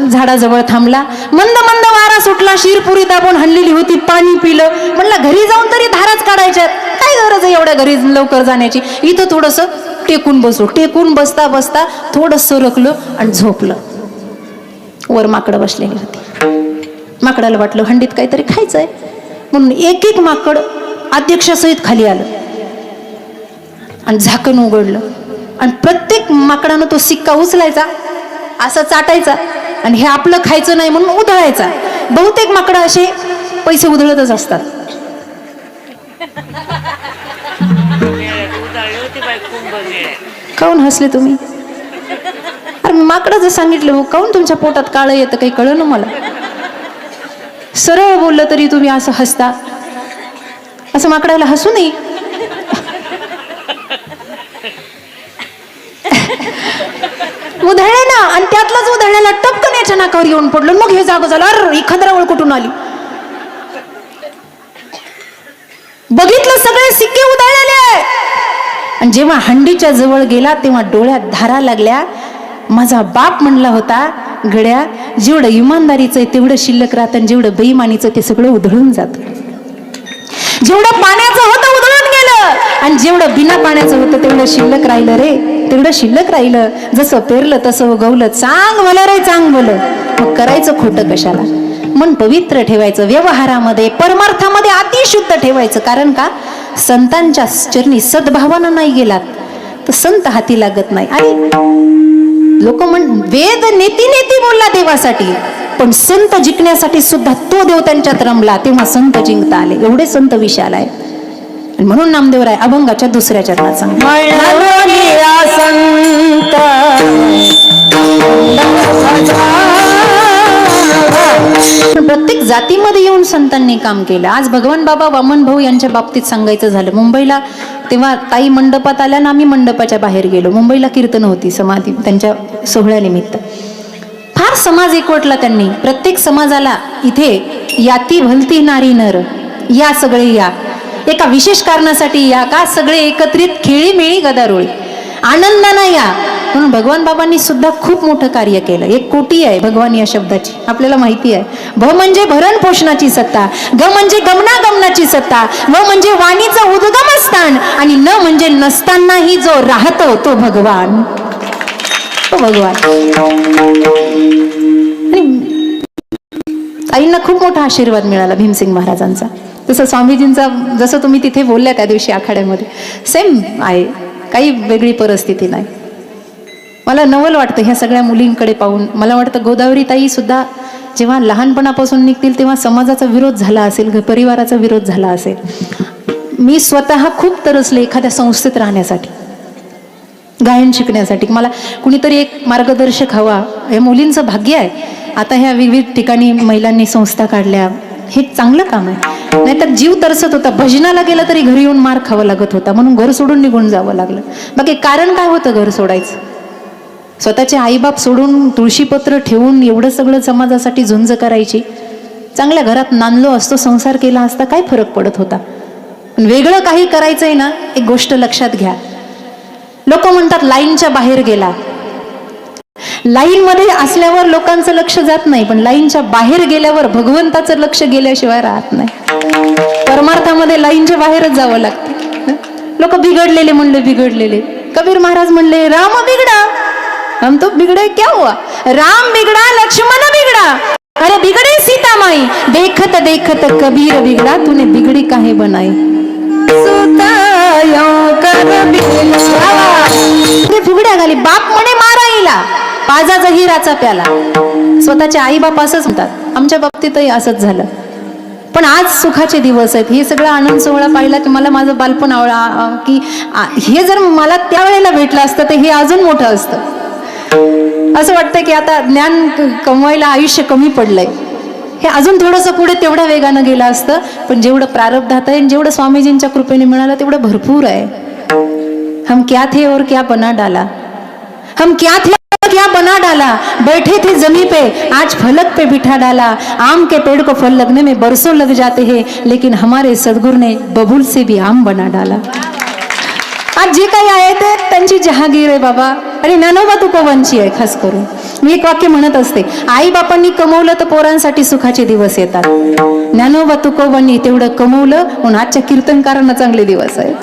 झाडाजवळ थांबला. मंद वारा सुटला, शिरपुरी दाबून हल्लेली होती, पाणी पिलं. म्हणलं घरी जाऊन तरी धाराच काढायच्यात, काय गरज आहे एवढ्या घरी लवकर जाण्याची? इथं थोडंसं टेकून बसता थोडं सरकलं आणि झोपलं. वर माकडं बसलेली होती. माकडाला वाटलं हंडीत काहीतरी खायचंय म्हणून एक माकड अध्यक्षासहित खाली आलं आणि झाकण उघडलं आणि प्रत्येक माकडानं तो सिक्का उचलायचा, असं चाटायचा आणि हे आपलं खायचं नाही म्हणून उधळायचा. बहुतेक माकडं असे पैसे उधळतच असतात. काऊन हसले तुम्ही? अरे माकडाचं सांगितलं हो, काऊन तुमच्या पोटात काळं येतं काही कळलं ना मला. सरळ बोललं तरी तुम्ही असं हसता. असं माकडाला हसू नये. उधळले ना आणि त्यातलंच उधळल्याला टपकन याच्या नाकावर येऊन पडलं. मग हे जागं झालं, अरे ही खंदरावळ कुठून आली? बघितलं सगळे सिक्के उधळलेले. आणि जेव्हा हंडीच्या जवळ गेला तेव्हा डोळ्यात धारा लागल्या. माझा बाप म्हणला होता, गड्या जेवढं इमानदारीचं आहे तेवढं शिल्लक राहतं आणि जेवढं बेईमानीचं ते सगळं उधळून जातं. जेवढं पाण्याचं होतं उधळून गेलं गेलं आणि जेवढं बिना पाण्याचं होतं तेवढं शिल्लक राहिलं रे, तेवढं शिल्लक राहिलं. जसं पेरलं तसं उगवलं. चांग भलं रे चांग भलं. मग करायचं खोटं कशाला? मन पवित्र ठेवायचं, व्यवहारामध्ये परमार्थामध्ये अतिशुद्ध ठेवायचं. कारण का, संतांच्या चरणी सद्भावानं नाही गेलात तर संत हाती लागत नाही. आणि लोक वेद नेती नेती बोलला देवासाठी, पण संत जिंकण्यासाठी सुद्धा तो देव त्यांच्यात रमला, तेव्हा संत जिंकता आले. एवढे संत विशाल आहे. आणि म्हणून नामदेवराय अभंगाच्या दुसऱ्या चरणात सांगतात, प्रत्येक जातीमध्ये येऊन संतांनी काम केलं. आज भगवान बाबा वामन भाऊ यांच्या बाबतीत सांगायचं झालं, मुंबईला तेव्हा ताई मंडपात आल्या ना, आम्ही मंडपाच्या बाहेर गेलो. मुंबईला कीर्तन होती समाधी त्यांच्या सोहळ्यानिमित्त. फार समाज एकवटला त्यांनी. प्रत्येक समाजाला इथे याती भलती नारी नर या, सगळे या, एका विशेष कारणासाठी या का, सगळे एकत्रित खेळीमेळी गदारोळी आनंदानं या. म्हणून भगवान बाबांनी सुद्धा खूप मोठं कार्य केलं. 1 कोटी आहे भगवान या शब्दाची, आपल्याला माहिती आहे. भ म्हणजे भरण पोषणाची सत्ता, ग म्हणजे गमनागमनाची सत्ता, व म्हणजे वाणीचं उद्गमस्थान, आणि न म्हणजे नसतानाही जो राहतो तो भगवान, तो भगवान. आईंना खूप मोठा आशीर्वाद मिळाला भीमसिंग महाराजांचा. तसं स्वामीजींचा, जसं तुम्ही तिथे बोलल्या त्या दिवशी आखाड्यामध्ये, सेम आहे. काही वेगळी परिस्थिती नाही. मला नवल वाटतं ह्या सगळ्या मुलींकडे पाहून. मला वाटतं गोदावरी ताई सुद्धा जेव्हा लहानपणापासून निघतील तेव्हा समाजाचा विरोध झाला असेल, परिवाराचा विरोध झाला असेल. मी स्वतः खूप तरसले एखाद्या संस्थेत राहण्यासाठी, गायन शिकण्यासाठी. मला कुणीतरी एक मार्गदर्शक हवा. या मुलींचं भाग्य आहे, आता ह्या विविध ठिकाणी महिलांनी संस्था काढल्या, हे चांगलं काम आहे. नाहीतर जीव तरसत होता. भजनाला गेलं तरी घरी येऊन मार खावा लागत होता, म्हणून घर सोडून निघून जावं लागलं. बाकी कारण काय होतं घर सोडायचं? स्वतःचे आईबाप सोडून, तुळशीपत्र ठेवून एवढं सगळं समाजासाठी झुंज करायची. चांगल्या घरात नांदलो असतो, संसार केला असता, काय फरक पडत होता? पण वेगळं काही करायचंय ना, एक गोष्ट लक्षात घ्या. लोक म्हणतात लाईनच्या बाहेर गेला. लाईन मध्ये असल्यावर लोकांचं लक्ष जात नाही, पण लाईनच्या बाहेर गेल्यावर भगवंताचं लक्ष गेल्याशिवाय राहत नाही. परमार्थामध्ये लाईनच्या बाहेरच जावं लागतं. लोक बिघडलेले म्हणले, बिघडलेले. कबीर महाराज म्हणले, राम बिगडा, हम तो बिगड़े क्या हुआ? राम बिगड़ा, लक्ष्मण बिगड़ा, अरे बिगड़े सीता माई, देखत देखत कबीर बिगड़ा, तूने बिगड़ी काहे बनाई? फुगड्या घाली. बाप म्हणे माराईला, पाजा जहिराचा प्याला. स्वतःचे आई बाप असंच म्हणतात. आमच्या बाबतीतही असंच झालं. पण आज सुखाचे दिवस आहेत. हे सगळं आनंद सोहळा पाहिला की मला माझं बालपण आवडा, की हे जर मला त्यावेळेला भेटलं असतं तर हे अजून मोठं असतं. असं वाटतं की आता ज्ञान कमवायला आयुष्य कमी पडलंय. हे अजून थोडंसं पुढे तेवढ्या वेगानं गेलं असतं. पण जेवढं प्रारब्धात आहे, जेवढं स्वामीजींच्या कृपेने मिळालं तेवढं भरपूर आहे. हम क्या थे और क्या बना डाला, हम क्या थे और क्या बना डाला, बैठे थे जमी पे आज फलक पे बिठा डाला, आम के पेड़ को फल लगने में बरसों लग जाते हैं, लेकिन हमारे सद्गुरु ने बबूल से भी आम बना डाला. आज जे काही आहे ते त्यांची जहागीर आहे बाबा. आणि ज्ञानोबा तुकोबांची आहे खास करून. मी एक वाक्य म्हणत असते, आई बापांनी कमवलं तर पोरांसाठी सुखाचे दिवस येतात. ज्ञानोबा तुकोबांनी तेवढं कमवलं म्हणून आजच्या कीर्तनकारांना चांगले दिवस आहेत.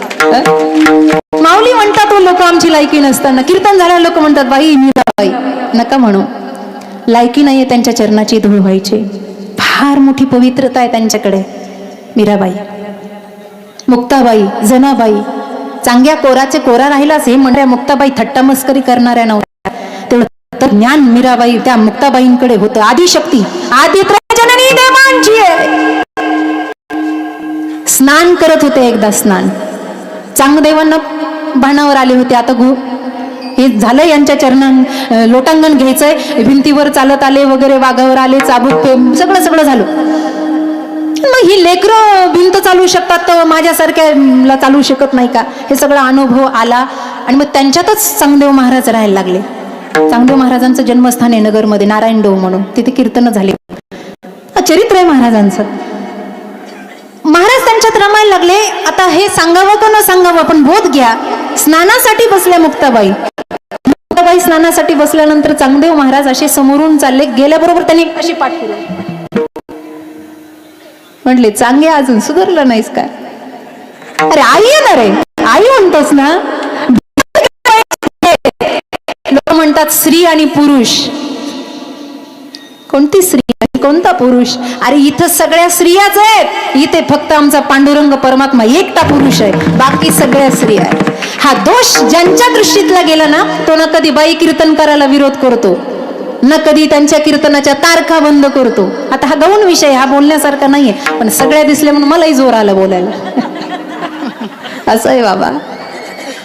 माऊली म्हणतात तो लोक आमची लायकी नसताना, कीर्तन झाल्यावर लोक म्हणतात बाई मीराबाई. नका म्हणू, लायकी नाहीये त्यांच्या चरणाची धूळ व्हायची. फार मोठी पवित्रता आहे त्यांच्याकडे. मीराबाई, मुक्ताबाई, जनाबाई, चांगल्या कोराचे कोरा राहिलाच हे म्हणणाऱ्या मुक्ताबाई थट्टा मस्करी करणाऱ्या नव्हत्या. तेवढं ज्ञान मीराबाई त्या मुक्ताबाईंकडे होतं. आदिशक्ती, आदित्रजननी देवांची आहे. स्नान करत होते एकदा. स्नान चांगदेवांना भानावर आले होते. आता हे झालं यांच्या चरणां लोटांगण घ्यायचंय. भिंतीवर चालत आले वगैरे, वाघावर आले, चाबूक सगळं सगळं झालं. मग ही लेकरं भिंत चालू शकतात तर माझ्यासारख्याला चालू शकत नाही का? हे सगळा अनुभव आला. आणि मग त्यांच्यातच चांगदेव महाराज राहायला लागले. चांगदेव महाराजांचं जन्मस्थान आहे नगरमध्ये, नारायण डोह म्हणून. तिथे कीर्तन झाले. चरित्र आहे महाराजांचं. महाराज त्यांच्यात रमायला लागले. आता हे सांगावं का न सांगावं, पण बोध घ्या. स्नानासाठी बसल्या मुक्ताबाई. मुक्ताबाई स्नानासाठी बसल्यानंतर चांगदेव महाराज असे समोरून चालले. गेल्याबरोबर त्यांनी अशी पाठ केली. म्हटले चांगे अजून सुधारलं नाहीस काय? अरे आई येणार आहे, आई म्हणतोस ना. लोक म्हणतात स्त्री आणि पुरुष. कोणती स्त्री आणि कोणता पुरुष? अरे इथं सगळ्या स्त्रियाच आहेत. इथे फक्त आमचा पांडुरंग परमात्मा एकटा पुरुष आहे, बाकी सगळ्या स्त्रिया आहेत. हा दोष ज्यांच्या दृष्टीतला गेला ना, तो न कधी बाई कीर्तन करायला विरोध करतो, न कधी त्यांच्या कीर्तनाच्या तारखा बंद करतो. आता हा गौण विषय, हा बोलण्यासारखा नाहीये, पण सगळ्या दिसले म्हणून मलाही जोर आला बोलायला. असं आहे बाबा.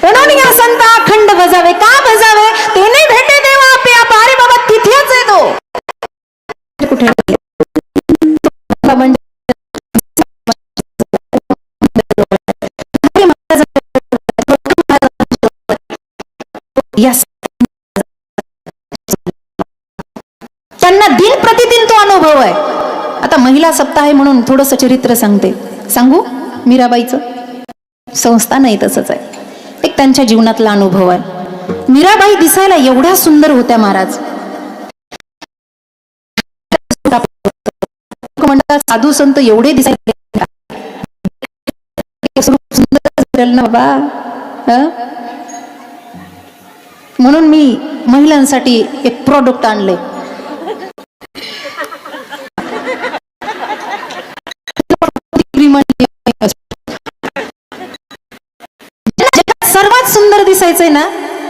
म्हणून या संत अखंड भजावे. का भजावे? ते नाही भेटे देवा आपे आप. अरे बाबा तिथेच आहे तो. कुठे त्यांना दिन प्रतिदिन तो अनुभव आहे. आता महिला सप्ताह आहे म्हणून थोडंसं चरित्र सांगते. सांगू? मीराबाईचं संस्थान आहे तसंच आहे. एक त्यांच्या जीवनातला अनुभव आहे. मीराबाई दिसायला एवढ्या सुंदर होत्या महाराज. म्हणतात साधू संत एवढे दिसायला ना बाबा. म्हणून मी महिलांसाठी एक प्रोडक्ट आणले. सर्वात सुंदर दिसायचंय ना,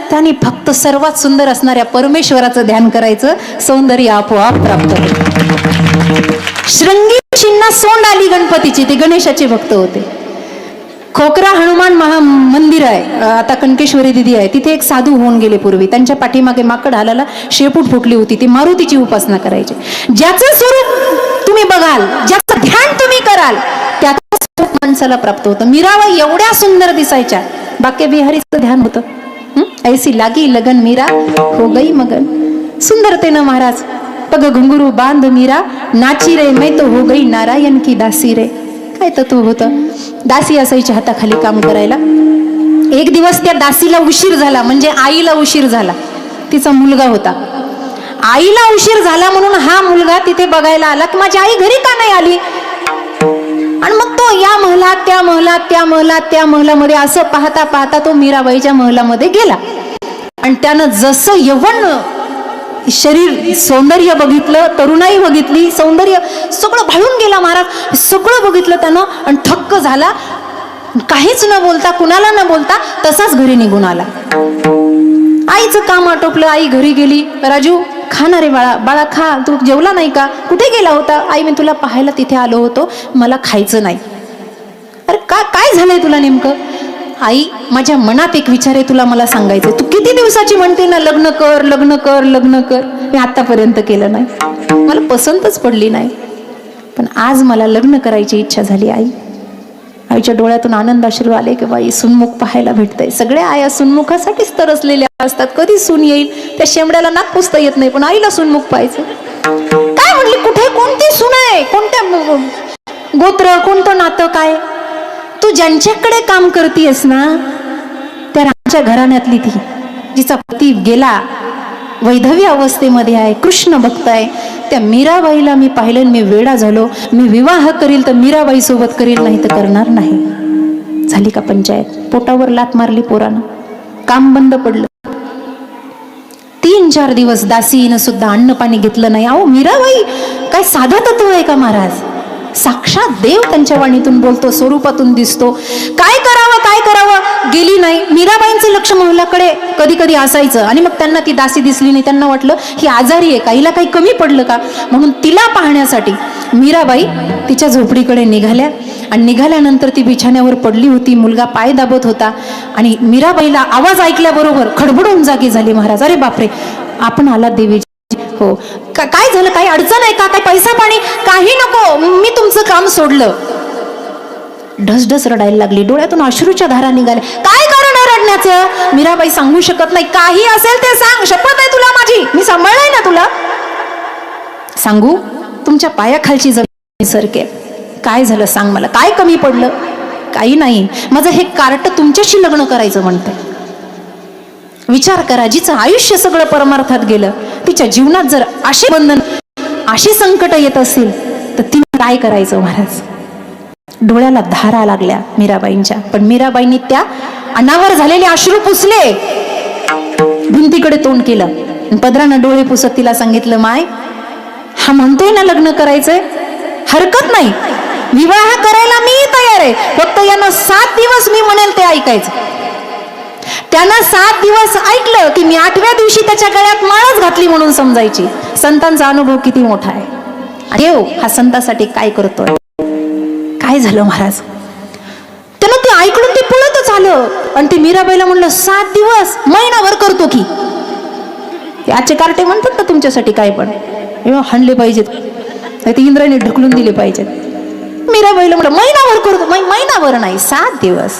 त्यांनी फक्त सर्वात सुंदर असणाऱ्या परमेश्वराचं ध्यान करायचं. सौंदर्य आपोआप प्राप्त होतं. श्रृंगी चिन्ह सोंड आली गणपतीची. ते गणेशाचे भक्त होते. खोकरा हनुमान मंदिर आहे, आता कनकेश्वरी दिदी आहे, तिथे एक साधू होऊन गेले पूर्वी. त्यांच्या पाठीमागे माकड हालाला शेपूट फुटली होती. ते मारुतीची उपासना करायचे. ज्याचं स्वरूप तुम्ही बघाल, ज्याचं ध्यान तुम्ही कराल, त्याचं स्वरूप माणसाला प्राप्त होतं. मीराबाई एवढ्या सुंदर दिसायच्या. बाके बिहारीचं ध्यान होतं. ऐसी लागी लगन मीरा हो गई मगन. सुंदरतेनं महाराज. पग घुंगरू बांध मीरा नाची रे मैं तो हो गई नारायण की दासी रे. काय तत्व होतं. दासी असायच्या हाताखाली काम करायला. एक दिवस त्या दासीला उशीर झाला, म्हणजे आईला उशीर झाला. तिचा मुलगा होता. आईला उशीर झाला म्हणून हा मुलगा तिथे बघायला आला की माझी आई घरी का नाही आली. आणि मग तो या महलात त्या महलात त्या महलात त्या महलामध्ये असं पाहता पाहता तो मीराबाईच्या महलामध्ये गेला. आणि त्यानं जसं यवन शरीर सौंदर्य बघितलं, तरुणाई बघितली, सौंदर्य सगळं भाळून गेला महाराज. सगळं बघितलं त्यानं आणि थक्क झाला. काहीच न बोलता, कुणाला न बोलता तसाच घरी निघून आला. आईचं काम आटोपलं. आई घरी गेली. राजू खा ना रे बाळा, बाळा खा, तू जेवला नाही का, कुठे गेला होता. आई मी तुला पाहायला तिथे आलो होतो, मला खायचं नाही. अरे काय झालंय तुला नेमकं. आई माझ्या मनात एक विचार आहे, तुला मला सांगायचं. तू किती दिवसाची म्हणते ना लग्न कर लग्न कर लग्न कर. मी आतापर्यंत केलं नाही, मला पसंतच पडली नाही, पण आज मला लग्न करायची इच्छा झाली. आई आईच्या डोळ्यातून आनंदाश्रू आले की बाई सुनमुख पाहायला भेटतंय. सगळ्या आया सुनमुखासाठीच तरसलेल्या असतात. कधी सून येईल, त्या शेंबड्याला नाक पुसता येत नाही, पण आईला सुनमुख पाहायचं. काय म्हणली, कुठे कोणती सून आहे, कोणत्या गोत्र, कोणतं नातं, काय. तू ज्यांच्याकडे काम करतीयस ना, त्या रामच्या घराण्यातली ती, जिचा पती गेला, वैधव्य अवस्थेमध्ये आहे, कृष्ण भक्त आहे, त्या मीराबाईला मी पाहिलं. मी वेडा झालो. मी विवाह करील तर मीराबाई सोबत करील, नाही तर करणार नाही. झाली का पंचायत. पोटावर लात मारली पोरानं. काम बंद पडलं. 3-4 दिवस दासीनं सुद्धा अन्न पाणी घेतलं नाही. अहो मीराबाई काय साधा तत्व आहे का महाराज. साक्षात देव त्यांच्या वाणीतून बोलतो, स्वरूपातून दिसतो. काय करावं काय करावं, गेली नाही. मीराबाईंचं लक्ष महलाकडे कधी कधी असायचं. आणि मग त्यांना ती दासी दिसली नाही. त्यांना वाटलं ही आजारी आहे का, हिला काही कमी पडलं का, म्हणून तिला पाहण्यासाठी मीराबाई तिच्या झोपडीकडे निघाल्या. आणि निघाल्यानंतर ती बिछाण्यावर पडली होती. मुलगा पाय दाबत होता. आणि मीराबाईला आवाज ऐकल्याबरोबर खडबडून जागी झाली. महाराज अरे बापरे, आपण आला देवी. हो काय झालं, काही अडचण आहे का, काही पैसा पाणी, काही नको, मी तुमचं काम सोडलं. ढसढस रडायला लागली. डोळ्यातून अश्रूच्या धारा निघाल्या. काय कारण आहे रडण्याचं. मीराबाई सांगू शकत नाही. काही असेल ते सांग, शपथ आहे तुला माझी, मी सांभाळलंय ना तुला. सांगू, तुमच्या पायाखालची जमीन सरके. काय झालं सांग मला, काय कमी पडलं. काही नाही, माझं हे कार्ट तुमच्याशी लग्न करायचं म्हणतंय. विचार करा, जिचं आयुष्य सगळं परमार्थात गेलं, तिच्या जीवनात जर अशी बंधन, अशी संकट येत असेल तर तिने काय करायचं महाराज. डोळ्याला धारा लागल्या मीराबाईंच्या, पण मीराबाईंनी त्या अनावर झालेले अश्रू पुसले, भिंतीकडे तोंड केलं, पदरानं डोळे पुसत तिला सांगितलं, माय हा म्हणतोय ना लग्न करायचंय, हरकत नाही, विवाह करायला मी तयार आहे, फक्त यांना 7 दिवस मी म्हणेल ते ऐकायचं. त्यानं 7 दिवस ऐकलं की मी 8व्या दिवशी त्याच्या गळ्यात माळच घातली म्हणून समजायची. संतांचा अनुभव किती मोठा आहे. देव हा संतांसाठी काय करतोय. काय झालं महाराज, त्यानं ते ऐकलं, ते पळतच आलं आणि ते मीराबाईला म्हणलं 7 दिवस, महिनाभर करतो की. आजचे कार्टे म्हणतात ना तुमच्यासाठी काय पण हाणले पाहिजेत, ते इंद्राने ढकलून दिले पाहिजेत. मीराबाईला म्हणलं महिनाभर करतो. महिनाभर नाही, 7 दिवस.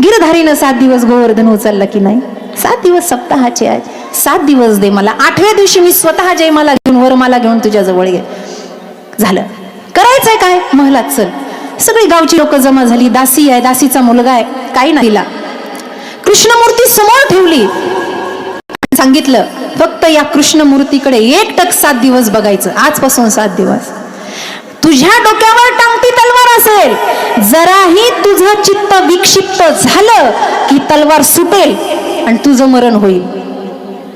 गिरधारीनं 7 दिवस गोवर्धन उचलला की नाही. 7 दिवस सप्ताहाचे आहेत, 7 दिवस दे मला. 8व्या दिवशी मी स्वतः जयमाला घेऊन वरमाला घेऊन तुझ्या जवळ ये. झालं, करायचंय काय, महलात चल. सगळी गावची लोक जमा झाली. दासी आहे, दासीचा मुलगा आहे, काही नाही दिला. कृष्णमूर्ती समोर ठेवली, सांगितलं फक्त या कृष्णमूर्तीकडे एकटक 7 दिवस बघायचं. आजपासून 7 दिवस तुझ्या डोक्यावर टांगती तलवार असेल, जराही तुझं चित्त विक्षिप्त झालं की तलवार सुटेल आणि तुझं मरण होईल.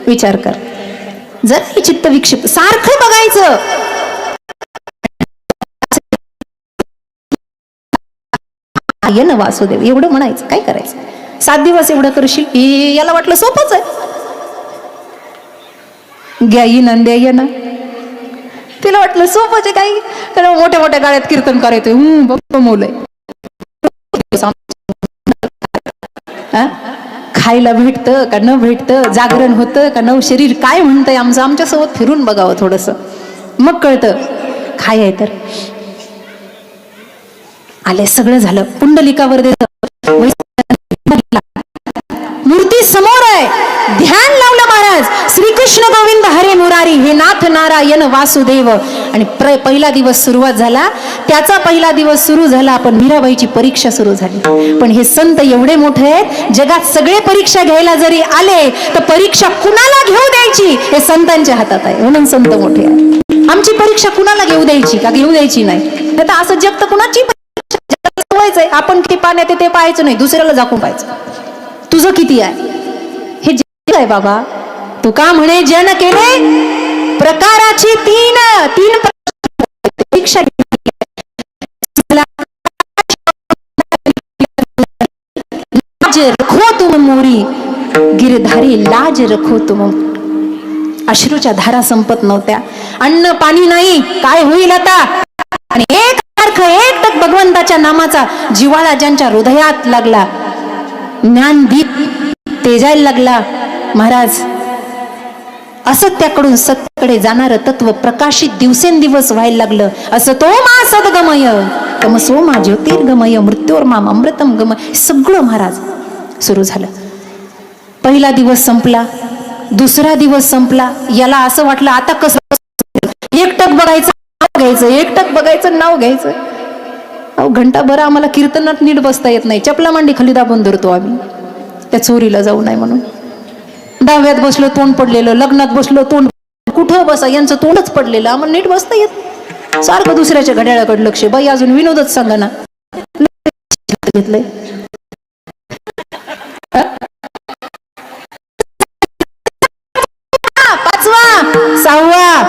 विचार कर, जराही चित्त विक्षिप्त, सारखं बघायचं. ये ना वासुदेव, एवढं म्हणायचं. काय करायचं, 7 दिवस एवढं करशील. याला वाटलं सोपंच आहे, घ्या येणं द्या येणं. तिला वाटलं सोपंच आहे, काही त्याला मोठ्या मोठ्या गाड्यात कीर्तन करायचं. बघतो मुलं खायला भेटतं का न भेटतं, जागरण होतं का नव शरीर काय म्हणतंय आमचं, आमच्यासोबत फिरून बघावं थोडस, मग कळतं काय आहे. तर आले, सगळं झालं. पुंडलिकावर देत, मूर्ती समोर आहे, ध्यान लावलं महाराज. श्रीकृष्ण गोविंद हरे मुरारी, हे नाथ नारायण वासुदेव. आणि पहिला दिवस सुरुवात झाला, त्याचा पहिला दिवस सुरू झाला, पण मीराबाईची परीक्षा सुरू झाली. पण हे संत एवढे मोठे आहेत, जगात सगळे परीक्षा घ्यायला जरी आले तर परीक्षा कुणाला घेऊ द्यायची हे संतांच्या हातात आहे. म्हणून संत मोठे आहेत. आमची परीक्षा कुणाला घेऊ द्यायची का घेऊ द्यायची नाही. तर असं जग तर कुणाची परीक्षा, आपण किती पाण्यात ते पाहायचं नाही, दुसऱ्याला झाकून पाहायचं. तुझं किती आहे हे जग आहे बाबा. तू का म्हणे जन केले प्रकाराची तीन परीक्षा. लाज रखो तुम मोरी, गिरधारी लाज रखो तुम. अश्रूच्या धारा संपत नव्हत्या. अन्न पाणी नाही, काय होईल आता. आणि एकटक भगवंताच्या नामाचा जिव्हाळा ज्यांच्या हृदयात लागला, ज्ञानदीप तेजायला लागला महाराज. असत्याकडून सत्याकडे जाणारं तत्व प्रकाशित दिवसेंदिवस व्हायला लागलं. असं तो मा सद्गमय, तमसो मा ज्योतिर्गमय, मृत्योर माम अमृतम गमय. सगळं महाराज सुरू झालं. पहिला दिवस संपला, दुसरा दिवस संपला. याला असं वाटलं आता कसं एकटक बघायचं, नाव घ्यायचं, एकटक बघायचं, नाव घ्यायचं. अहो घंटाभर आम्हाला कीर्तनात नीट बसता येत नाही, चपला मांडी खाली दाबून धरतो आम्ही, त्या चोरीला जाऊ नये म्हणून. 10व्यात बसलो तोंड पडलेलं, लग्नात बसलो तोंड, कुठं बसा यांचं तोंडच पडलेलं, आम्हाला नीट बसता येत. सारखं दुसऱ्याच्या घड्याळाकडे लक्ष. बाई अजून विनोदच सांगा ना घेतलंय. 5वा 6वा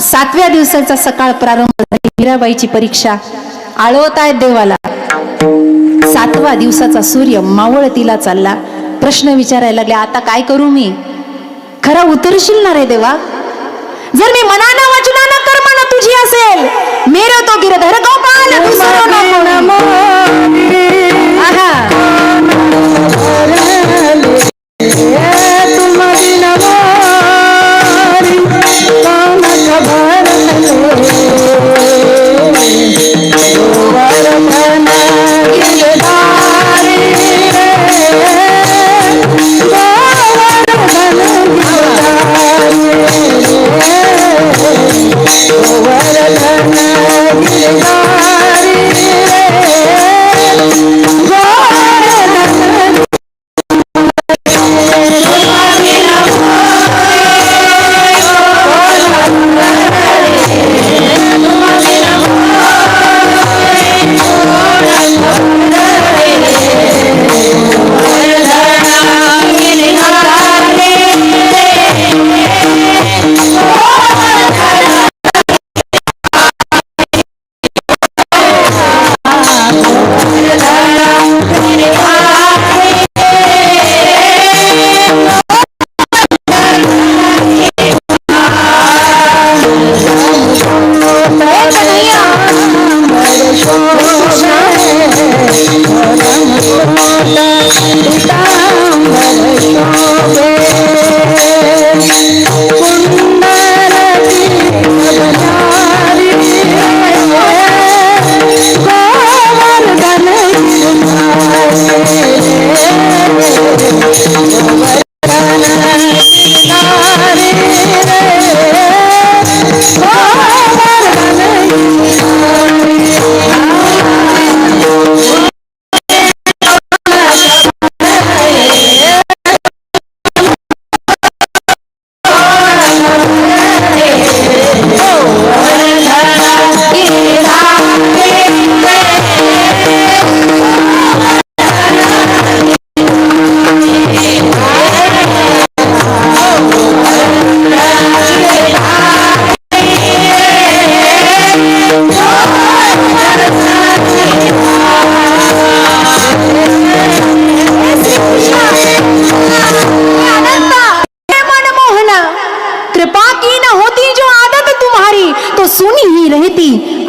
7व्या दिवसाचा सकाळ प्रारंभ झाली. मीराबाईची परीक्षा आळवत आहेत देवाला. 7वा दिवसाचा सूर्य मावळतीला चालला. प्रश्न विचारायला लागले, आता काय करू मी. खरा उतरशील ना रे देवा. जर मी मनानं वचनानं कर्मानं तुझी असेल, मेरा तो गिरधर गोपाल Go!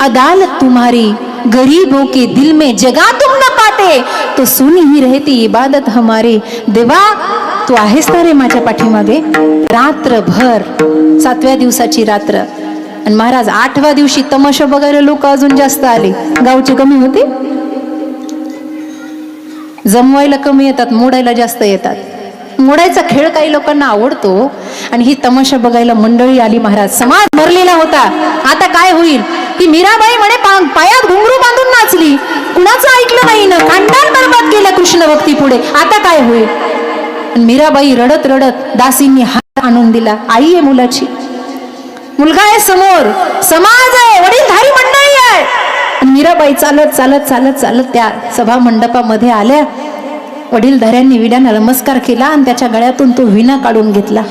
अदालत तुम्हारी, गरीबों के दिल में जगह तुम न पाते, तो सुनी ही रहती इबादत हमारी. देवा तू आहेस का रे माझ्या पाठीमागे. रात्रभर 7व्या दिवसाची रात्र आणि महाराज 8व्या दिवशी तमाशा बघायला लोक अजून जास्त आले. गावचे कमी होते, जमवायला कमी येतात, मोडायला जास्त येतात. मोडायचा खेळ काही लोकांना आवडतो आणि ही तमाशा बघायला मंडळी आली. महाराज समाज भरलेला होता. आता काय होईल. ती मीराबाई म्हणे पायात घुंगरू बांधून नाचली, कुणाचं ऐकलं नाही ना, खानदान बरबाद केलं कृष्ण भक्ती पुढे. आता काय होईल. मीराबाई रडत रडत दासींनी हात आणून दिला. आई आहे मुलाची, मुलगा आहे समोर, समाज आहे, वडीलधारी मंडळी आहे. आणि मीराबाई चालत चालत चालत चालत त्या सभा मंडपामध्ये आल्या. वडीलधाऱ्यांनी विड्याला नमस्कार केला आणि त्याच्या गळ्यातून तो विणा काढून घेतला.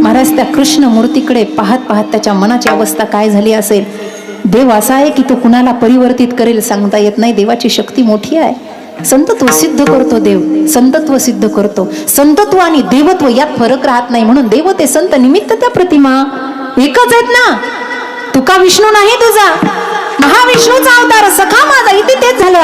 महाराज त्या कृष्ण मूर्तीकडे पाहत पाहत त्याच्या मनाची अवस्था काय झाली असेल. देव असा आहे की तो कुणाला परिवर्तित करेल सांगता येत नाही. देवाची शक्ती मोठी आहे. संतत्व सिद्ध करतो देव, संतत्व सिद्ध करतो. संतत्व आणि देवत्व यात फरक राहत नाही. म्हणून देव ते संत निमित्त त्या प्रतिमा एकच आहेत ना. तुका विष्णू नाही तुझा, महाविष्णूचा अवतार सखा माझा. इथे तेच झालं.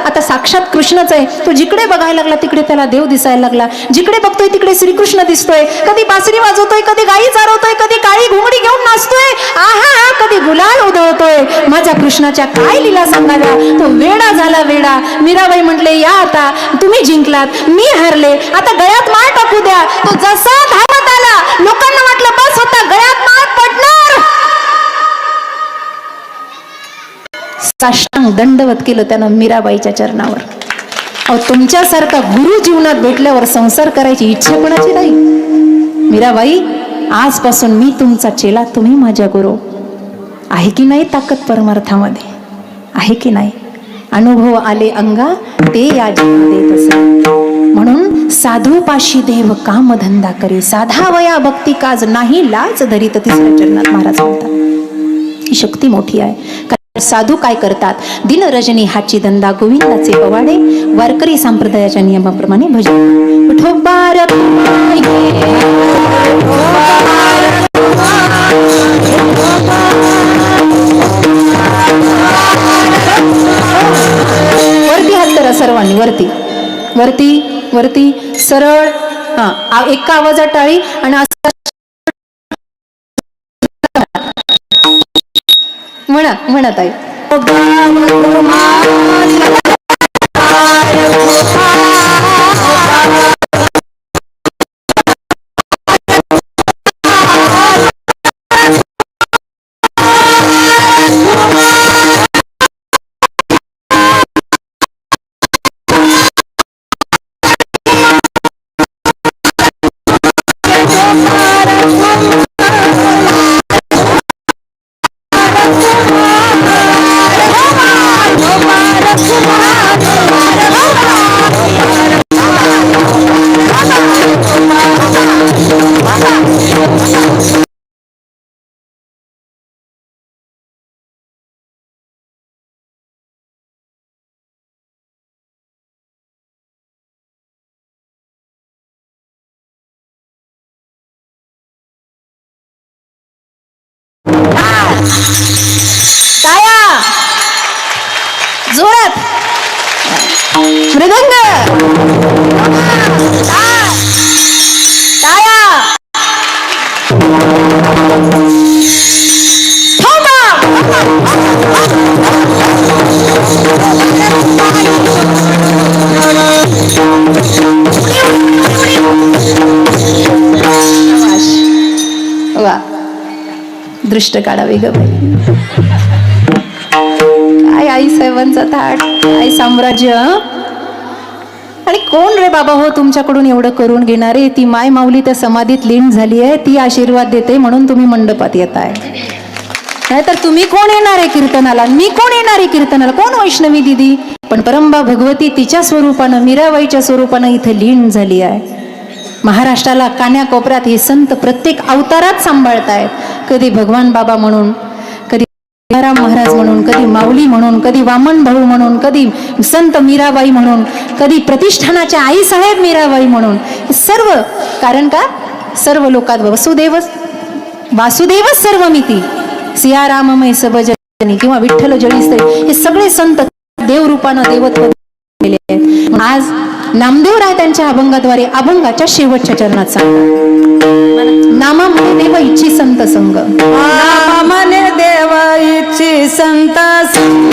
आता साक्षात कृष्णच आहे. तो जिकडे बघायला लागला तिकडे त्याला देव दिसायला लागला. जिकडे बघतोय तिकडे श्रीकृष्ण दिसतोय. कधी बासरी वाजवतोय, कधी गाई चारवतोय, कधी काळी घुंगडी घेऊन नाचतोय. आहा, कधी गुलाल उधळतोय. माझ्या कृष्णाच्या काय लीला सांगाव्या. तो वेडा झाला वेडा. मीराबाई म्हटले या आता तुम्ही जिंकलात, मी हरले, आता गळ्यात माळ टाकू द्या. तो जसा धावत आला लोकांना वाटलं बस होता गळ्यात माळ पडणार. साष्टांग दंडवत केलं त्यानं मीराबाईच्या चरणावर. अहो तुमच्यासारखा गुरु जीवनात भेटल्यावर संसार करायची इच्छा कोणाची नाही. मीराबाई आजपासून मी तुमचा चेला, तुम्ही माझ्या गुरु. आहे की नाही ताकद परमार्थामध्ये, आहे की नाही. अनुभव आले अंगा ते या देत असे. म्हणून साधूपाशी देव काम धंदा करी, साधावया भक्ती काज नाही लाज धरी. तर तिसऱ्या चरणात महाराज म्हणतात ही शक्ती मोठी आहे. साधू काय करतात. दिन रजनी हाची धंदा, गोविंदाचे पवाडे, वारकरी संप्रदायाच्या नियमाप्रमाणे भजन. विठोबार वरती हात करा सर्वांनी, वरती वरती वरती सरळ. हा एका आवाजात टाळी आणि म्हणत आहे. जोरात मृदंग टाळ्या. वा दृष्ट काढावे ग बाई. काय आई साहेबांचा थाट, काय साम्राज्य. आणि कोण रे बाबा हो तुमच्याकडून एवढं करून घेणारे. ती माय माऊली त्या समाधीत लीन झाली आहे, ती आशीर्वाद देते म्हणून तुम्ही मंडपात येताय. नाहीतर तुम्ही कोण येणार आहे कीर्तनाला, मी कोण येणार आहे कीर्तनाला. कोण वैष्णवी दिदी. पण परंबा भगवती तिच्या स्वरूपानं, मीराबाईच्या स्वरूपानं इथे लीन झाली आहे. महाराष्ट्राला कान्याकोपऱ्यात हे संत प्रत्येक अवतारात सांभाळतायत. कधी भगवान बाबा म्हणून, कधी राम महाराज म्हणून, कधी माऊली म्हणून, कधी वामन भाऊ म्हणून, कधी संत मीराबाई म्हणून, कधी प्रतिष्ठानाच्या आई साहेब मीराबाई म्हणून. सर्व कारण का सर्व लोकात वासुदेवच सर्वमिती. सिया राममय सब जग किंवा विठ्ठल जळीसई हे सगळे संत देवरूपानं देवत्व दिलेले आहेत. आज नामदेवराय त्यांच्या अभंगाद्वारे अभंगाच्या शेवटच्या चरणात सांगतात, नामामुळे देव इच्छी संत संग, नामाने देव इच्छी संत संग,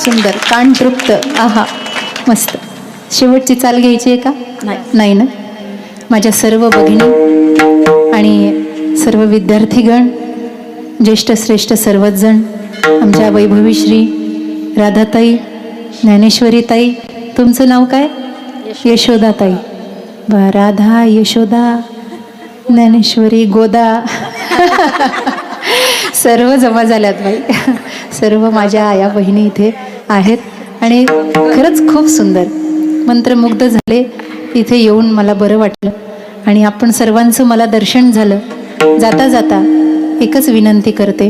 सुंदर, कान तृप्त. आहा, मस्त. शेवटची चाल घ्यायची आहे का? नाही ना. माझ्या सर्व भगिनी आणि सर्व विद्यार्थीगण, ज्येष्ठ श्रेष्ठ सर्वच जण, आमच्या वैभवी श्री राधाताई, ज्ञानेश्वरीताई, तुमचं नाव काय? यशोदाताई. राधा, यशोदा, ज्ञानेश्वरी, गोदा सर्व जमा झाल्यात बाई. सर्व माझ्या आया बहिणी इथे आहेत आणि खरंच खूप सुंदर, मंत्रमुग्ध झाले. इथे येऊन मला बरं वाटलं आणि आपण सर्वांचं मला दर्शन झालं. जाता जाता एकच विनंती करते,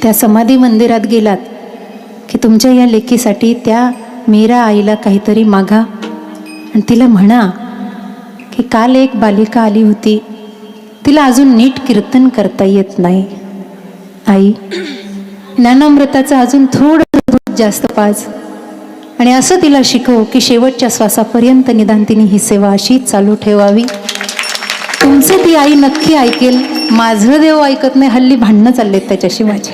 त्या समाधी मंदिरात गेलात की तुमच्या या लेकीसाठी त्या मीरा आईला काहीतरी मागा आणि तिला म्हणा की काल एक बालिका आली होती, तिला अजून नीट कीर्तन करता येत नाही. आई, ज्ञानामृताचं अजून थोडं दूध जास्त पाज आणि असं तिला शिकव की शेवटच्या श्वासापर्यंत निदान तिने ही सेवा अशीच चालू ठेवावी. तुमचं ती आई नक्की ऐकेल. माझं देव ऐकत नाही, हल्ली भांडणं चाललेत त्याच्याशी माझे,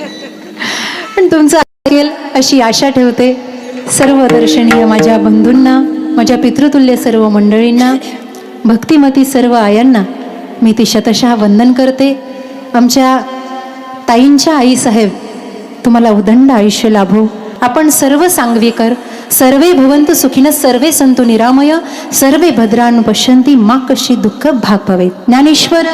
पण तुमचं ऐकेल अशी आशा ठेवते. सर्व दर्शनीय माझ्या बंधूंना, माझ्या पितृतुल्य सर्व मंडळींना, भक्तिमती सर्व आयांना मी ती शतशः वंदन करते. आमच्या ताईंच्या आईसाहेब, तुम्हाला उदंड आयुष्य लाभो. आपण सर्व सांगवीकर, सर्वे भवन्तु सुखिनः, सर्वे सन्तु निरामय, सर्वे भद्राणि पश्यन्ति, मा कश्चित् दुःख भाग भवेत्. ज्ञानेश्वर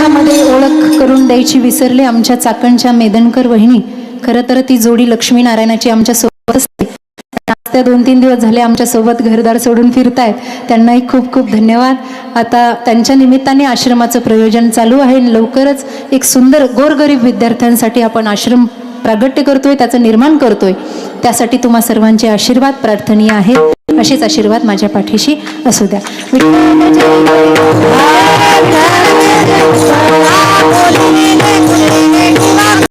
मध्ये ओळख करून द्यायची विसरले. आमच्या चाकणच्या मेदनकर वहिनी, खरं तर ती जोडी लक्ष्मीनारायणाची आमच्या सोबत असते. त्या 2-3 दिवस झाले आमच्या सोबत घरदार सोडून फिरतायत. त्यांनाही खूप खूप धन्यवाद. आता त्यांच्या निमित्ताने आश्रमाचं प्रयोजन चालू आहे. लवकरच एक सुंदर गोरगरीब विद्यार्थ्यांसाठी आपण आश्रम प्रागट्य करतोय, त्याचं निर्माण करतोय. त्यासाठी तुम्हा सर्वांचे आशीर्वाद प्रार्थनीय आहेत. असेच आशीर्वाद माझ्या पाठीशी असू द्या.